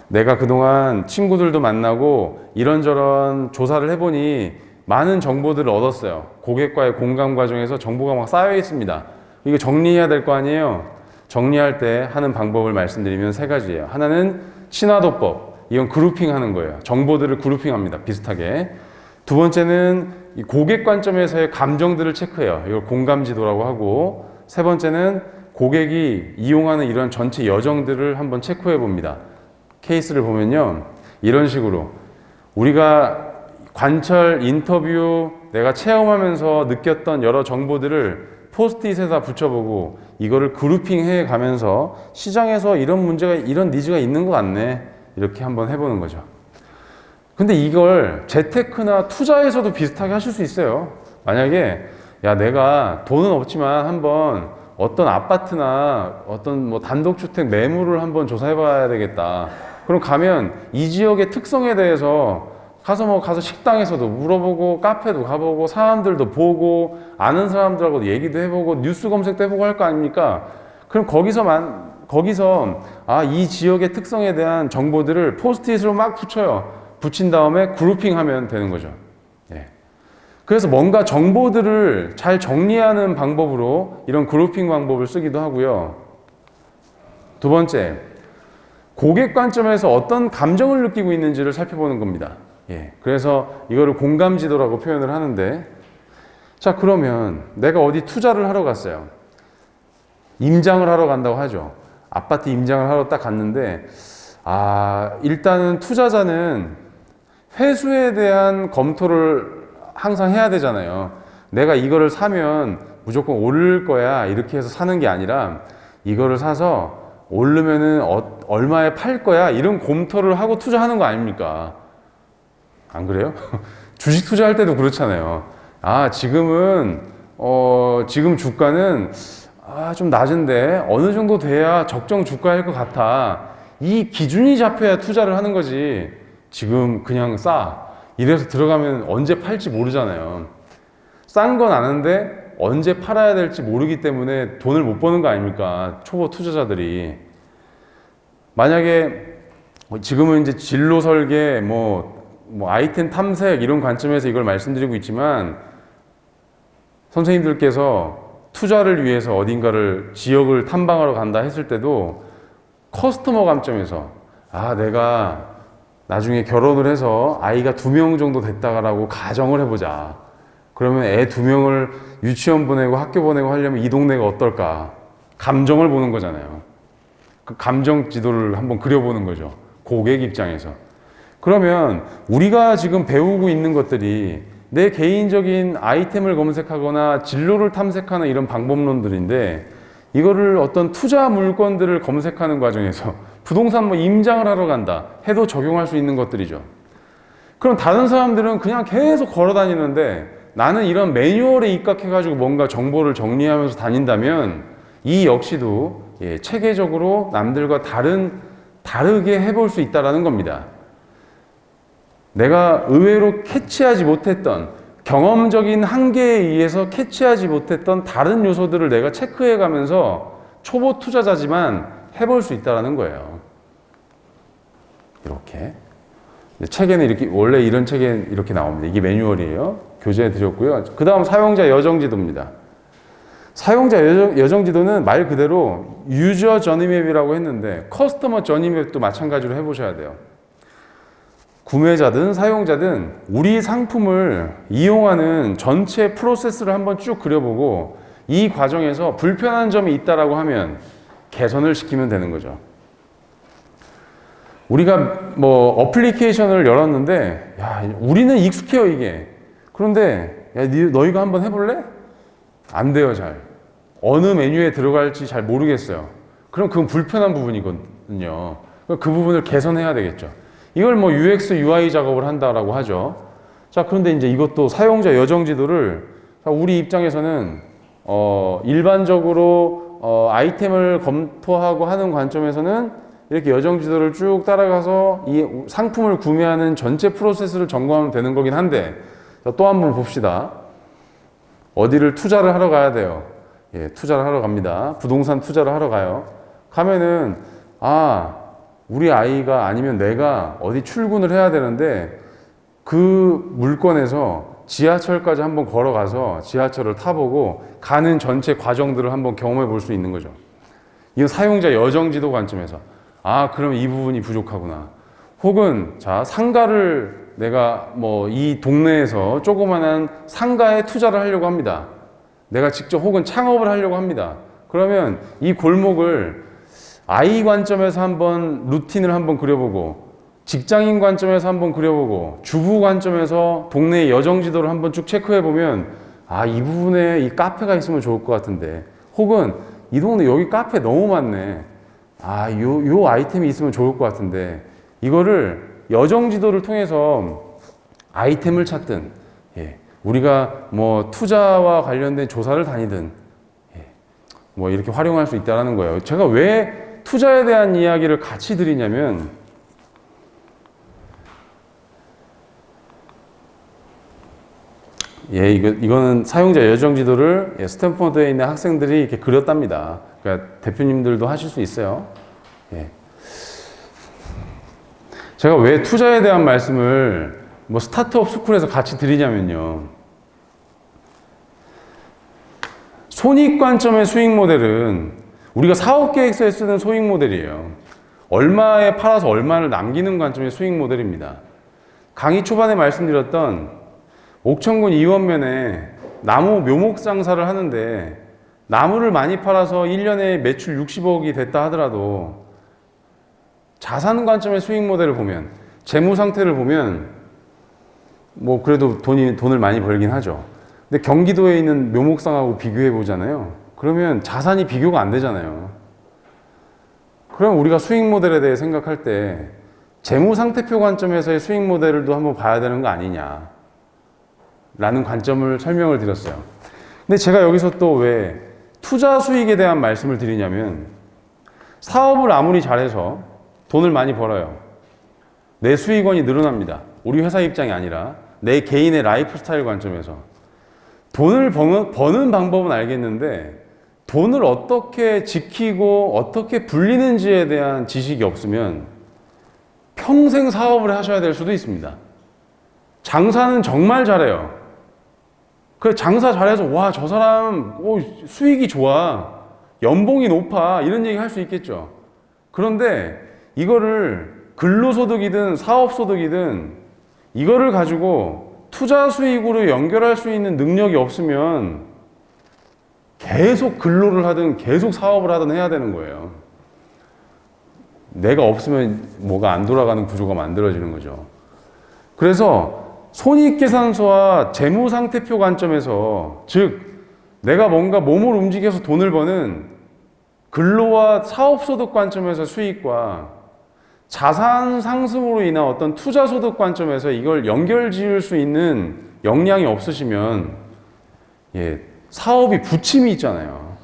내가 그동안 친구들도 만나고 이런저런 조사를 해보니 많은 정보들을 얻었어요. 고객과의 공감 과정에서 정보가 막 쌓여 있습니다. 이거 정리해야 될 거 아니에요. 정리할 때 하는 방법을 말씀드리면 세 가지예요. 하나는 친화도법. 이건 그룹핑 하는 거예요. 정보들을 그룹핑합니다. 비슷하게. 두 번째는 이 고객 관점에서의 감정들을 체크해요. 이걸 공감지도라고 하고, 세 번째는 고객이 이용하는 이런 전체 여정들을 한번 체크해 봅니다. 케이스를 보면요. 이런 식으로 우리가 관철, 인터뷰, 내가 체험하면서 느꼈던 여러 정보들을 포스트잇에다 붙여보고 이거를 그룹핑해 가면서 시장에서 이런 문제가, 이런 니즈가 있는 것 같네. 이렇게 한번 해보는 거죠. 근데 이걸 재테크나 투자에서도 비슷하게 하실 수 있어요. 만약에 내가 돈은 없지만 한번 어떤 아파트나 어떤 뭐 단독주택 매물을 한번 조사해 봐야 되겠다. 그럼 가면 이 지역의 특성에 대해서 가서 식당에서도 물어보고 카페도 가보고 사람들도 보고 아는 사람들하고 얘기도 해보고 뉴스 검색도 해보고 할 거 아닙니까? 그럼 거기서 이 지역의 특성에 대한 정보들을 포스트잇으로 막 붙여요. 붙인 다음에 그룹핑하면 되는 거죠. 예. 그래서 뭔가 정보들을 잘 정리하는 방법으로 이런 그룹핑 방법을 쓰기도 하고요. 두 번째, 고객 관점에서 어떤 감정을 느끼고 있는지를 살펴보는 겁니다. 예. 그래서 이거를 공감지도라고 표현을 하는데, 자, 그러면 내가 어디 투자를 하러 갔어요. 임장을 하러 간다고 하죠. 아파트 임장을 하러 딱 갔는데, 일단은 투자자는 회수에 대한 검토를 항상 해야 되잖아요. 내가 이거를 사면 무조건 오를 거야 이렇게 해서 사는 게 아니라 이거를 사서 오르면은 얼마에 팔 거야 이런 검토를 하고 투자하는 거 아닙니까? 안 그래요? 주식 투자할 때도 그렇잖아요. 지금은 지금 주가는 좀 낮은데 어느 정도 돼야 적정 주가일 것 같아. 이 기준이 잡혀야 투자를 하는 거지. 지금 그냥 이래서 들어가면 언제 팔지 모르잖아요. 싼 건 아는데 언제 팔아야 될지 모르기 때문에 돈을 못 버는 거 아닙니까? 초보 투자자들이. 만약에 지금은 이제 진로 설계, 뭐 아이템 탐색 이런 관점에서 이걸 말씀드리고 있지만 선생님들께서 투자를 위해서 어딘가를 지역을 탐방하러 간다 했을 때도 커스터머 관점에서 내가 나중에 결혼을 해서 아이가 2명 정도 됐다라고 가정을 해보자. 그러면 애 2명을 유치원 보내고 학교 보내고 하려면 이 동네가 어떨까? 감정을 보는 거잖아요. 그 감정 지도를 한번 그려보는 거죠. 고객 입장에서. 그러면 우리가 지금 배우고 있는 것들이 내 개인적인 아이템을 검색하거나 진로를 탐색하는 이런 방법론들인데 이거를 어떤 투자 물건들을 검색하는 과정에서 부동산 임장을 하러 간다 해도 적용할 수 있는 것들이죠. 그럼 다른 사람들은 그냥 계속 걸어 다니는데 나는 이런 매뉴얼에 입각해가지고 뭔가 정보를 정리하면서 다닌다면 이 역시도 체계적으로 남들과 다르게 해볼 수 있다는 겁니다. 내가 의외로 캐치하지 못했던 경험적인 한계에 의해서 캐치하지 못했던 다른 요소들을 내가 체크해 가면서 초보 투자자지만 해볼 수 있다는 거예요. 이렇게. 책에는 원래 이런 책에 이렇게 나옵니다. 이게 매뉴얼이에요. 교재에 드렸고요. 그 다음 사용자 여정지도입니다. 사용자 여정지도는 말 그대로 유저 저니맵이라고 했는데 커스터머 저니맵도 마찬가지로 해보셔야 돼요. 구매자든 사용자든 우리 상품을 이용하는 전체 프로세스를 한번 쭉 그려보고 이 과정에서 불편한 점이 있다라고 하면 개선을 시키면 되는 거죠. 우리가 어플리케이션을 열었는데 우리는 익숙해요 이게. 그런데 너희가 한번 해볼래? 안 돼요 잘. 어느 메뉴에 들어갈지 잘 모르겠어요. 그럼 그건 불편한 부분이거든요. 그 부분을 개선해야 되겠죠. 이걸 UX, UI 작업을 한다라고 하죠. 자, 그런데 이제 이것도 사용자 여정 지도를 우리 입장에서는 일반적으로 아이템을 검토하고 하는 관점에서는 이렇게 여정 지도를 쭉 따라가서 이 상품을 구매하는 전체 프로세스를 점검하면 되는 거긴 한데, 또 한번 봅시다. 어디를 투자를 하러 가야 돼요. 예, 투자를 하러 갑니다. 부동산 투자를 하러 가요. 가면은, 우리 아이가 아니면 내가 어디 출근을 해야 되는데, 그 물건에서 지하철까지 한번 걸어가서 지하철을 타보고 가는 전체 과정들을 한번 경험해 볼 수 있는 거죠. 이건 사용자 여정지도 관점에서 그럼 이 부분이 부족하구나. 혹은 자, 상가를 내가 뭐 이 동네에서 조그만한 상가에 투자를 하려고 합니다. 내가 직접 혹은 창업을 하려고 합니다. 그러면 이 골목을 아이 관점에서 한번 루틴을 한번 그려보고, 직장인 관점에서 한번 그려보고, 주부 관점에서 동네의 여정 지도를 한번 쭉 체크해 보면 이 부분에 이 카페가 있으면 좋을 것 같은데, 혹은 이 동네 여기 카페 너무 많네. 요 아이템이 있으면 좋을 것 같은데, 이거를 여정 지도를 통해서 아이템을 찾든, 우리가 뭐 투자와 관련된 조사를 다니든, 뭐 이렇게 활용할 수 있다는 거예요. 제가 왜 투자에 대한 이야기를 같이 드리냐면, 이거는 사용자 여정 지도를 스탠포드에 있는 학생들이 이렇게 그렸답니다. 그러니까 대표님들도 하실 수 있어요. 제가 왜 투자에 대한 말씀을 뭐 스타트업 스쿨에서 같이 드리냐면요. 손익 관점의 수익 모델은 우리가 사업 계획서에 쓰는 수익 모델이에요. 얼마에 팔아서 얼마를 남기는 관점의 수익 모델입니다. 강의 초반에 말씀드렸던 옥천군 이원면에 나무 묘목 장사를 하는데, 나무를 많이 팔아서 1년에 매출 60억이 됐다 하더라도 자산 관점의 수익 모델을 보면, 재무 상태를 보면 뭐 그래도 돈을 많이 벌긴 하죠. 근데 경기도에 있는 묘목상하고 비교해 보잖아요. 그러면 자산이 비교가 안 되잖아요. 그럼 우리가 수익 모델에 대해 생각할 때 재무 상태표 관점에서의 수익 모델도 한번 봐야 되는 거 아니냐 라는 관점을 설명을 드렸어요. 근데 제가 여기서 또 왜 투자 수익에 대한 말씀을 드리냐면, 사업을 아무리 잘해서 돈을 많이 벌어요. 내 수익원이 늘어납니다. 우리 회사 입장이 아니라 내 개인의 라이프 스타일 관점에서. 돈을 버는 방법은 알겠는데, 돈을 어떻게 지키고 어떻게 불리는지에 대한 지식이 없으면 평생 사업을 하셔야 될 수도 있습니다. 장사는 정말 잘해요. 그 장사 잘해서 저 사람 수익이 좋아, 연봉이 높아, 이런 얘기 할 수 있겠죠. 그런데 이거를 근로소득이든 사업소득이든 이거를 가지고 투자 수익으로 연결할 수 있는 능력이 없으면 계속 근로를 하든 계속 사업을 하든 해야 되는 거예요. 내가 없으면 뭐가 안 돌아가는 구조가 만들어지는 거죠. 그래서 손익계산서와 재무상태표 관점에서, 즉 내가 뭔가 몸을 움직여서 돈을 버는 근로와 사업소득 관점에서 수익과 자산 상승으로 인한 어떤 투자소득 관점에서 이걸 연결 지을 수 있는 역량이 없으시면 사업이 부침이 있잖아요.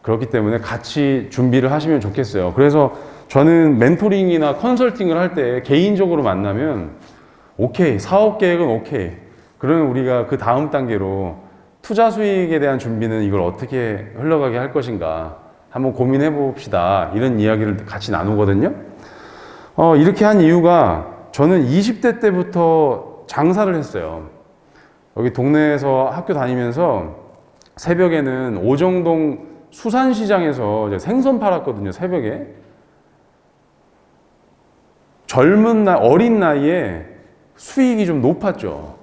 그렇기 때문에 같이 준비를 하시면 좋겠어요. 그래서 저는 멘토링이나 컨설팅을 할 때 개인적으로 만나면 오케이, 사업 계획은 오케이. 그러면 우리가 그 다음 단계로 투자 수익에 대한 준비는 이걸 어떻게 흘러가게 할 것인가 한번 고민해 봅시다. 이런 이야기를 같이 나누거든요. 이렇게 한 이유가, 저는 20대 때부터 장사를 했어요. 여기 동네에서 학교 다니면서 새벽에는 오정동 수산시장에서 생선 팔았거든요, 새벽에. 어린 나이에 수익이 좀 높았죠.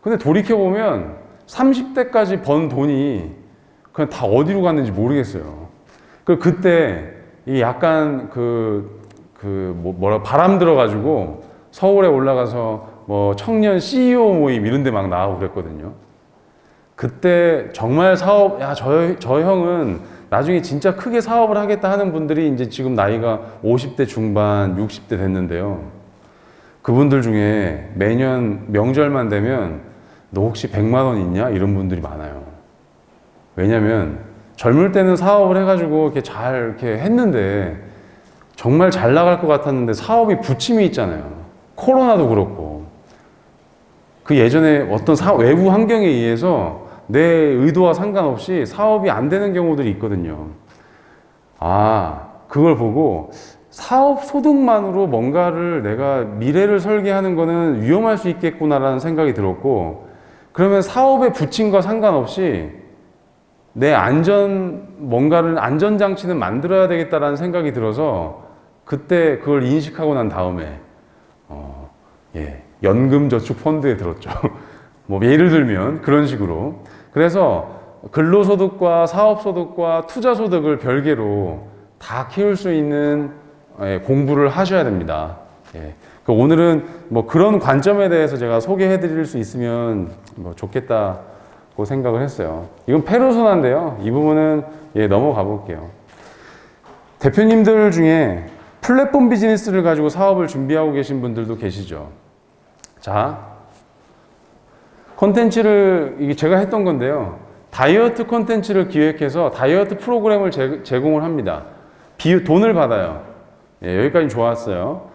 근데 돌이켜보면 30대까지 번 돈이 그냥 다 어디로 갔는지 모르겠어요. 그때 약간 바람 들어가지고 서울에 올라가서 뭐 청년 CEO 모임 이런 데 막 나가고 그랬거든요. 그때 정말 저 형은 나중에 진짜 크게 사업을 하겠다 하는 분들이 이제 지금 나이가 50대 중반, 60대 됐는데요. 그분들 중에 매년 명절만 되면 너 혹시 100만 원 있냐? 이런 분들이 많아요. 왜냐면 젊을 때는 사업을 해가지고 이렇게 잘 이렇게 했는데 정말 잘 나갈 것 같았는데 사업이 부침이 있잖아요. 코로나도 그렇고. 그 예전에 어떤 외부 환경에 의해서 내 의도와 상관없이 사업이 안 되는 경우들이 있거든요. 그걸 보고 사업 소득만으로 뭔가를 내가 미래를 설계하는 거는 위험할 수 있겠구나라는 생각이 들었고, 그러면 사업의 부침과 상관없이 내 뭔가를 안전장치는 만들어야 되겠다라는 생각이 들어서 그때 그걸 인식하고 난 다음에, 연금저축펀드에 들었죠. 뭐 예를 들면 그런 식으로. 그래서 근로소득과 사업소득과 투자소득을 별개로 다 키울 수 있는 공부를 하셔야 됩니다. 오늘은 뭐 그런 관점에 대해서 제가 소개해 드릴 수 있으면 뭐 좋겠다고 생각을 했어요. 이건 페르소나인데요. 이 부분은 넘어가 볼게요. 대표님들 중에 플랫폼 비즈니스를 가지고 사업을 준비하고 계신 분들도 계시죠. 자, 콘텐츠를, 이게 제가 했던 건데요. 다이어트 콘텐츠를 기획해서 다이어트 프로그램을 제공을 합니다. 돈을 받아요. 여기까지 좋았어요.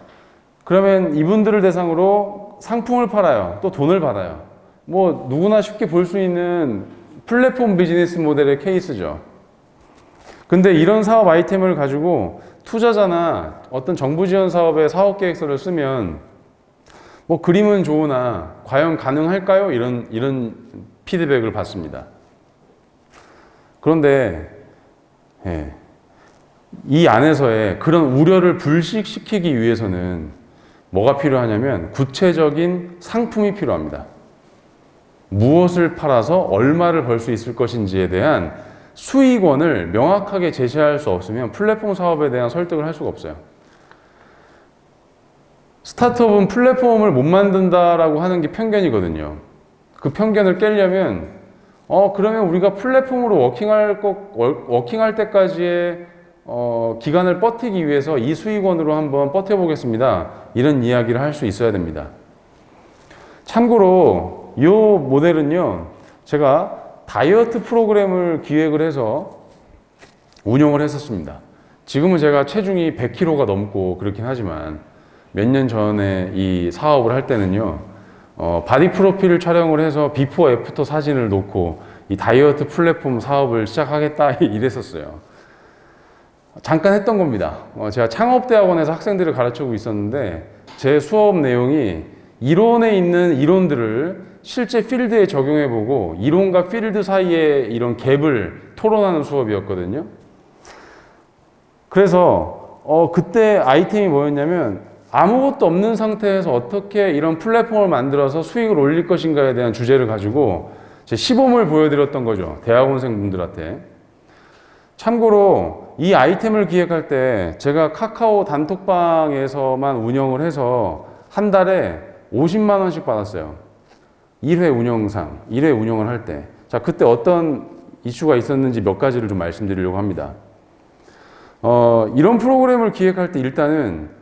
그러면 이분들을 대상으로 상품을 팔아요. 또 돈을 받아요. 뭐 누구나 쉽게 볼 수 있는 플랫폼 비즈니스 모델의 케이스죠. 근데 이런 사업 아이템을 가지고 투자자나 어떤 정부 지원 사업의 사업 계획서를 쓰면 뭐 그림은 좋으나 과연 가능할까요? 이런 피드백을 받습니다. 그런데 이 안에서의 그런 우려를 불식시키기 위해서는 뭐가 필요하냐면 구체적인 상품이 필요합니다. 무엇을 팔아서 얼마를 벌 수 있을 것인지에 대한 수익원을 명확하게 제시할 수 없으면 플랫폼 사업에 대한 설득을 할 수가 없어요. 스타트업은 플랫폼을 못 만든다라고 하는 게 편견이거든요. 그 편견을 깨려면 그러면 우리가 플랫폼으로 워킹할 때까지의 기간을 버티기 위해서 이 수익원으로 한번 버텨보겠습니다. 이런 이야기를 할 수 있어야 됩니다. 참고로 이 모델은요, 제가 다이어트 프로그램을 기획을 해서 운영을 했었습니다. 지금은 제가 체중이 100kg가 넘고 그렇긴 하지만 몇 년 전에 이 사업을 할 때는요, 바디 프로필을 촬영을 해서 비포 애프터 사진을 놓고 이 다이어트 플랫폼 사업을 시작하겠다 이랬었어요. 잠깐 했던 겁니다. 제가 창업대학원에서 학생들을 가르치고 있었는데 제 수업 내용이 이론에 있는 이론들을 실제 필드에 적용해보고 이론과 필드 사이에 이런 갭을 토론하는 수업이었거든요. 그래서 그때 아이템이 뭐였냐면 아무것도 없는 상태에서 어떻게 이런 플랫폼을 만들어서 수익을 올릴 것인가에 대한 주제를 가지고 제 시범을 보여드렸던 거죠. 대학원생분들한테. 참고로 이 아이템을 기획할 때 제가 카카오 단톡방에서만 운영을 해서 한 달에 50만 원씩 받았어요. 1회 운영을 할 때. 자, 그때 어떤 이슈가 있었는지 몇 가지를 좀 말씀드리려고 합니다. 이런 프로그램을 기획할 때 일단은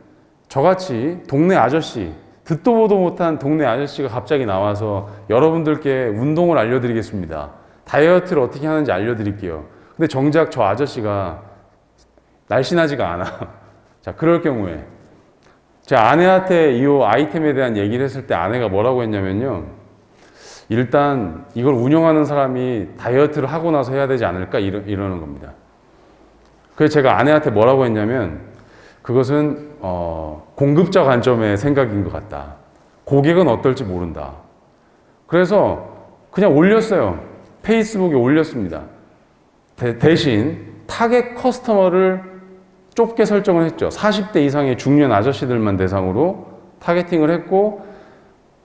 저같이 동네 아저씨, 듣도 보도 못한 동네 아저씨가 갑자기 나와서 여러분들께 운동을 알려드리겠습니다. 다이어트를 어떻게 하는지 알려드릴게요. 근데 정작 저 아저씨가 날씬하지가 않아. 자, 그럴 경우에 제 아내한테 이 아이템에 대한 얘기를 했을 때 아내가 뭐라고 했냐면요. 일단 이걸 운영하는 사람이 다이어트를 하고 나서 해야 되지 않을까 이러는 겁니다. 그래서 제가 아내한테 뭐라고 했냐면 그것은 공급자 관점의 생각인 것 같다. 고객은 어떨지 모른다. 그래서 그냥 올렸어요. 페이스북에 올렸습니다. 대신 타겟 커스터머를 좁게 설정을 했죠. 40대 이상의 중년 아저씨들만 대상으로 타겟팅을 했고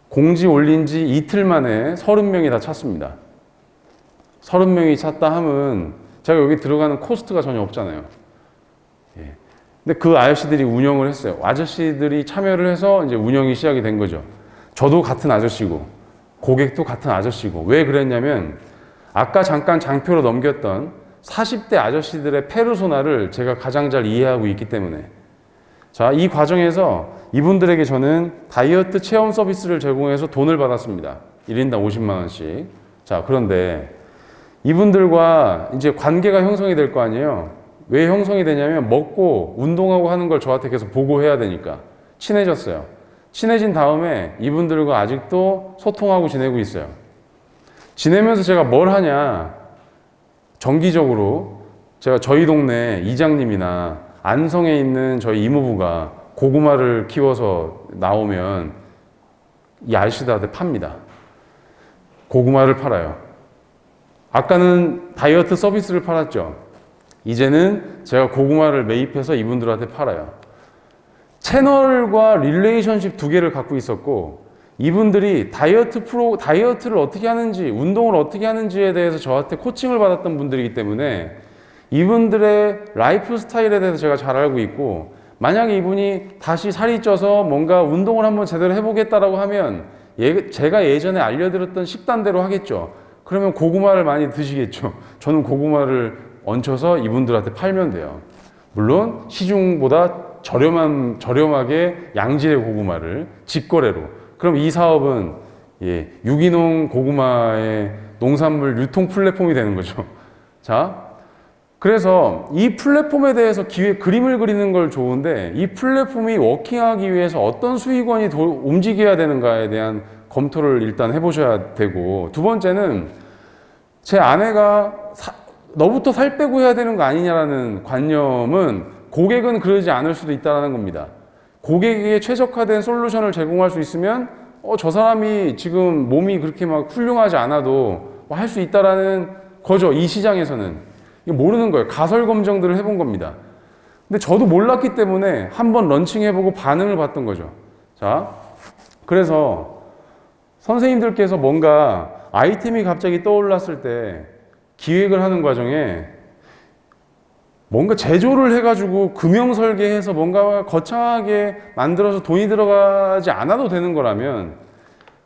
공지 올린 지 이틀 만에 30명이 다 찼습니다. 30명이 찼다 하면 제가 여기 들어가는 코스트가 전혀 없잖아요. 근데 그 아저씨들이 운영을 했어요. 아저씨들이 참여를 해서 이제 운영이 시작이 된 거죠. 저도 같은 아저씨고 고객도 같은 아저씨고. 왜 그랬냐면 아까 잠깐 장표로 넘겼던 40대 아저씨들의 페르소나를 제가 가장 잘 이해하고 있기 때문에. 자, 이 과정에서 이분들에게 저는 다이어트 체험 서비스를 제공해서 돈을 받았습니다. 1인당 50만 원씩. 자, 그런데 이분들과 이제 관계가 형성이 될 거 아니에요. 왜 형성이 되냐면 먹고 운동하고 하는 걸 저한테 계속 보고해야 되니까 친해졌어요. 친해진 다음에 이분들과 아직도 소통하고 지내고 있어요. 지내면서 제가 뭘 하냐, 정기적으로 제가 저희 동네 이장님이나 안성에 있는 저희 이모부가 고구마를 키워서 나오면 이 아저씨들한테 팝니다. 고구마를 팔아요. 아까는 다이어트 서비스를 팔았죠. 이제는 제가 고구마를 매입해서 이분들한테 팔아요. 채널과 릴레이션십 두 개를 갖고 있었고, 이분들이 다이어트를 어떻게 하는지, 운동을 어떻게 하는지에 대해서 저한테 코칭을 받았던 분들이기 때문에 이분들의 라이프 스타일에 대해서 제가 잘 알고 있고, 만약에 이분이 다시 살이 쪄서 뭔가 운동을 한번 제대로 해보겠다라고 하면 제가 예전에 알려드렸던 식단대로 하겠죠. 그러면 고구마를 많이 드시겠죠. 저는 고구마를 얹혀서 이분들한테 팔면 돼요. 물론 시중보다 저렴하게 양질의 고구마를 직거래로. 그럼 이 사업은 유기농 고구마의 농산물 유통 플랫폼이 되는 거죠. 자, 그래서 이 플랫폼에 대해서 그림을 그리는 걸 좋은데, 이 플랫폼이 워킹하기 위해서 어떤 수익원이 움직여야 되는가에 대한 검토를 일단 해보셔야 되고, 두 번째는 제 아내가 너부터 살 빼고 해야 되는 거 아니냐라는 관념은 고객은 그러지 않을 수도 있다는 겁니다. 고객에게 최적화된 솔루션을 제공할 수 있으면 저 사람이 지금 몸이 그렇게 막 훌륭하지 않아도 할 수 있다라는 거죠. 이 시장에서는. 이거 모르는 거예요. 가설 검증들을 해본 겁니다. 근데 저도 몰랐기 때문에 한번 런칭해보고 반응을 봤던 거죠. 자, 그래서 선생님들께서 뭔가 아이템이 갑자기 떠올랐을 때 기획을 하는 과정에 뭔가 제조를 해가지고 금형 설계해서 뭔가 거창하게 만들어서 돈이 들어가지 않아도 되는 거라면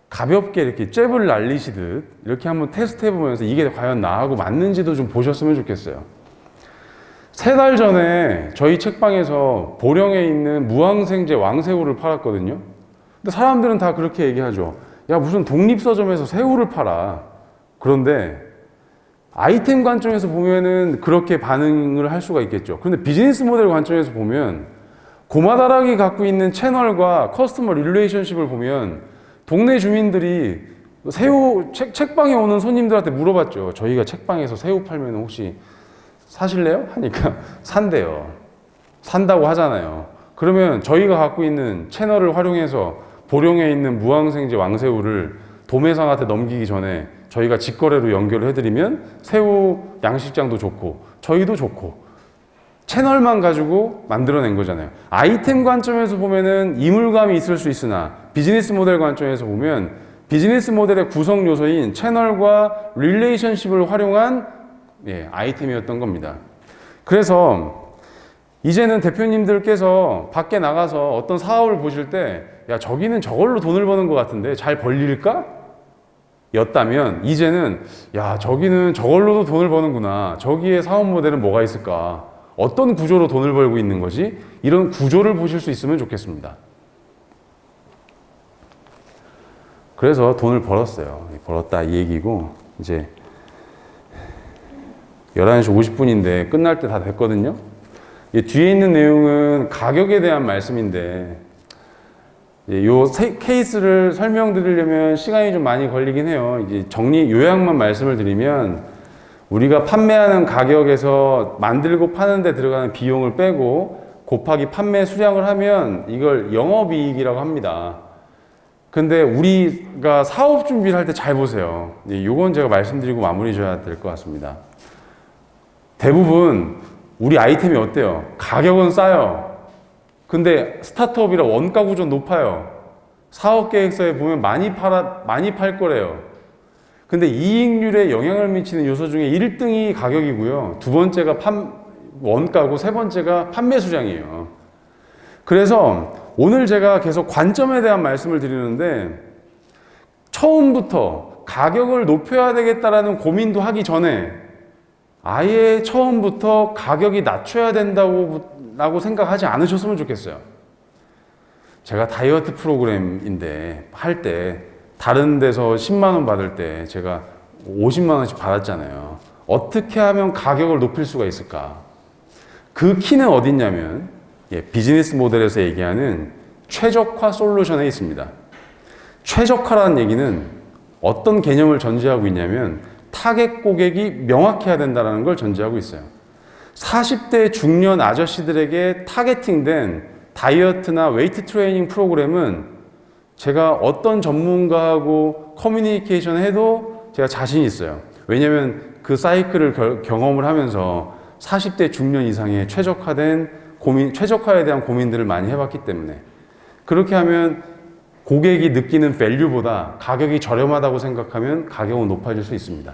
가볍게 이렇게 잽을 날리시듯 이렇게 한번 테스트 해보면서 이게 과연 나하고 맞는지도 좀 보셨으면 좋겠어요. 3달 전에 저희 책방에서 보령에 있는 무항생제 왕새우를 팔았거든요. 근데 사람들은 다 그렇게 얘기하죠. 야, 무슨 독립서점에서 새우를 팔아. 그런데 아이템 관점에서 보면은 그렇게 반응을 할 수가 있겠죠. 그런데 비즈니스 모델 관점에서 보면 고마다락이 갖고 있는 채널과 커스터머 릴레이션십을 보면 동네 주민들이 새우 책방에 오는 손님들한테 물어봤죠. 저희가 책방에서 새우 팔면 혹시 사실래요? 하니까 산대요. 산다고 하잖아요. 그러면 저희가 갖고 있는 채널을 활용해서 보령에 있는 무항생제 왕새우를 도매상한테 넘기기 전에 저희가 직거래로 연결을 해드리면 새우 양식장도 좋고 저희도 좋고 채널만 가지고 만들어낸 거잖아요. 아이템 관점에서 보면은 이물감이 있을 수 있으나 비즈니스 모델 관점에서 보면 비즈니스 모델의 구성 요소인 채널과 릴레이션십을 활용한 아이템이었던 겁니다. 그래서 이제는 대표님들께서 밖에 나가서 어떤 사업을 보실 때 야, 저기는 저걸로 돈을 버는 것 같은데 잘 벌릴까? 였다면 이제는 야, 저기는 저걸로도 돈을 버는구나. 저기에 사업 모델은 뭐가 있을까? 어떤 구조로 돈을 벌고 있는 거지? 이런 구조를 보실 수 있으면 좋겠습니다. 그래서 돈을 벌었어요. 벌었다 이 얘기고 이제 11시 50분인데 끝날 때 다 됐거든요. 뒤에 있는 내용은 가격에 대한 말씀인데 요 케이스를 설명드리려면 시간이 좀 많이 걸리긴 해요. 이제 요약만 말씀을 드리면 우리가 판매하는 가격에서 만들고 파는 데 들어가는 비용을 빼고 곱하기 판매 수량을 하면 이걸 영업이익이라고 합니다. 근데 우리가 사업 준비를 할 때 잘 보세요. 요건 제가 말씀드리고 마무리 줘야 될 것 같습니다. 대부분 우리 아이템이 어때요? 가격은 싸요. 근데 스타트업이라 원가 구조는 높아요. 사업 계획서에 보면 많이 팔 거래요. 근데 이익률에 영향을 미치는 요소 중에 1등이 가격이고요. 두 번째가 원가고 세 번째가 판매 수량이에요. 그래서 오늘 제가 계속 관점에 대한 말씀을 드리는데 처음부터 가격을 높여야 되겠다라는 고민도 하기 전에 아예 처음부터 가격이 낮춰야 된다고 생각하지 않으셨으면 좋겠어요. 제가 다이어트 프로그램인데 할 때 다른 데서 10만 원 받을 때 제가 50만 원씩 받았잖아요. 어떻게 하면 가격을 높일 수가 있을까? 그 키는 어딨냐면 비즈니스 모델에서 얘기하는 최적화 솔루션에 있습니다. 최적화라는 얘기는 어떤 개념을 전제하고 있냐면 타겟 고객이 명확해야 된다는 걸 전제하고 있어요. 40대 중년 아저씨들에게 타겟팅된 다이어트나 웨이트 트레이닝 프로그램은 제가 어떤 전문가하고 커뮤니케이션 해도 제가 자신 있어요. 왜냐면 그 사이클을 경험을 하면서 40대 중년 이상의 최적화에 대한 고민들을 많이 해봤기 때문에 그렇게 하면 고객이 느끼는 밸류보다 가격이 저렴하다고 생각하면 가격은 높아질 수 있습니다.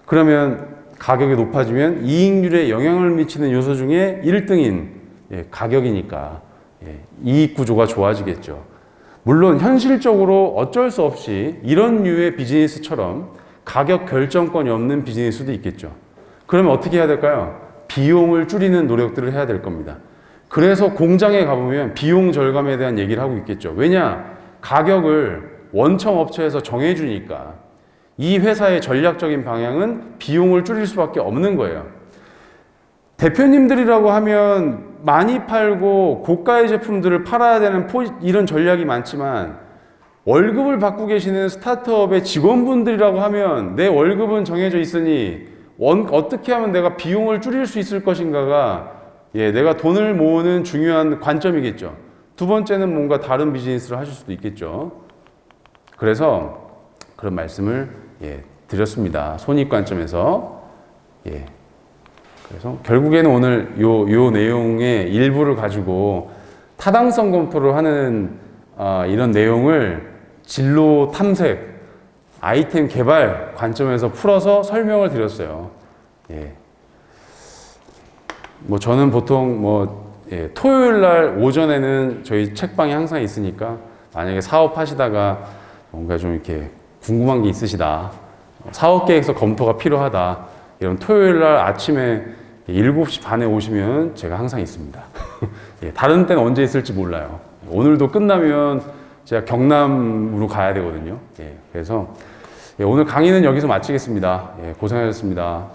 그러면 가격이 높아지면 이익률에 영향을 미치는 요소 중에 1등인 가격이니까 이익 구조가 좋아지겠죠. 물론 현실적으로 어쩔 수 없이 이런 류의 비즈니스처럼 가격 결정권이 없는 비즈니스도 있겠죠. 그러면 어떻게 해야 될까요? 비용을 줄이는 노력들을 해야 될 겁니다. 그래서 공장에 가보면 비용 절감에 대한 얘기를 하고 있겠죠. 왜냐? 가격을 원청 업체에서 정해주니까 이 회사의 전략적인 방향은 비용을 줄일 수밖에 없는 거예요. 대표님들이라고 하면 많이 팔고 고가의 제품들을 팔아야 되는 이런 전략이 많지만 월급을 받고 계시는 스타트업의 직원분들이라고 하면 내 월급은 정해져 있으니 어떻게 하면 내가 비용을 줄일 수 있을 것인가가 내가 돈을 모으는 중요한 관점이겠죠. 두 번째는 뭔가 다른 비즈니스를 하실 수도 있겠죠. 그래서 그런 말씀을 드렸습니다. 손익 관점에서. 그래서 결국에는 오늘 요 내용의 일부를 가지고 타당성 검토를 하는 이런 내용을 진로 탐색, 아이템 개발 관점에서 풀어서 설명을 드렸어요. 뭐 저는 보통 토요일 날 오전에는 저희 책방이 항상 있으니까 만약에 사업하시다가 뭔가 좀 이렇게 궁금한 게 있으시다, 사업 계획서 검토가 필요하다, 이런 토요일 날 아침에 7시 반에 오시면 제가 항상 있습니다. 다른 때는 언제 있을지 몰라요. 오늘도 끝나면 제가 경남으로 가야 되거든요. 그래서 오늘 강의는 여기서 마치겠습니다. 고생하셨습니다.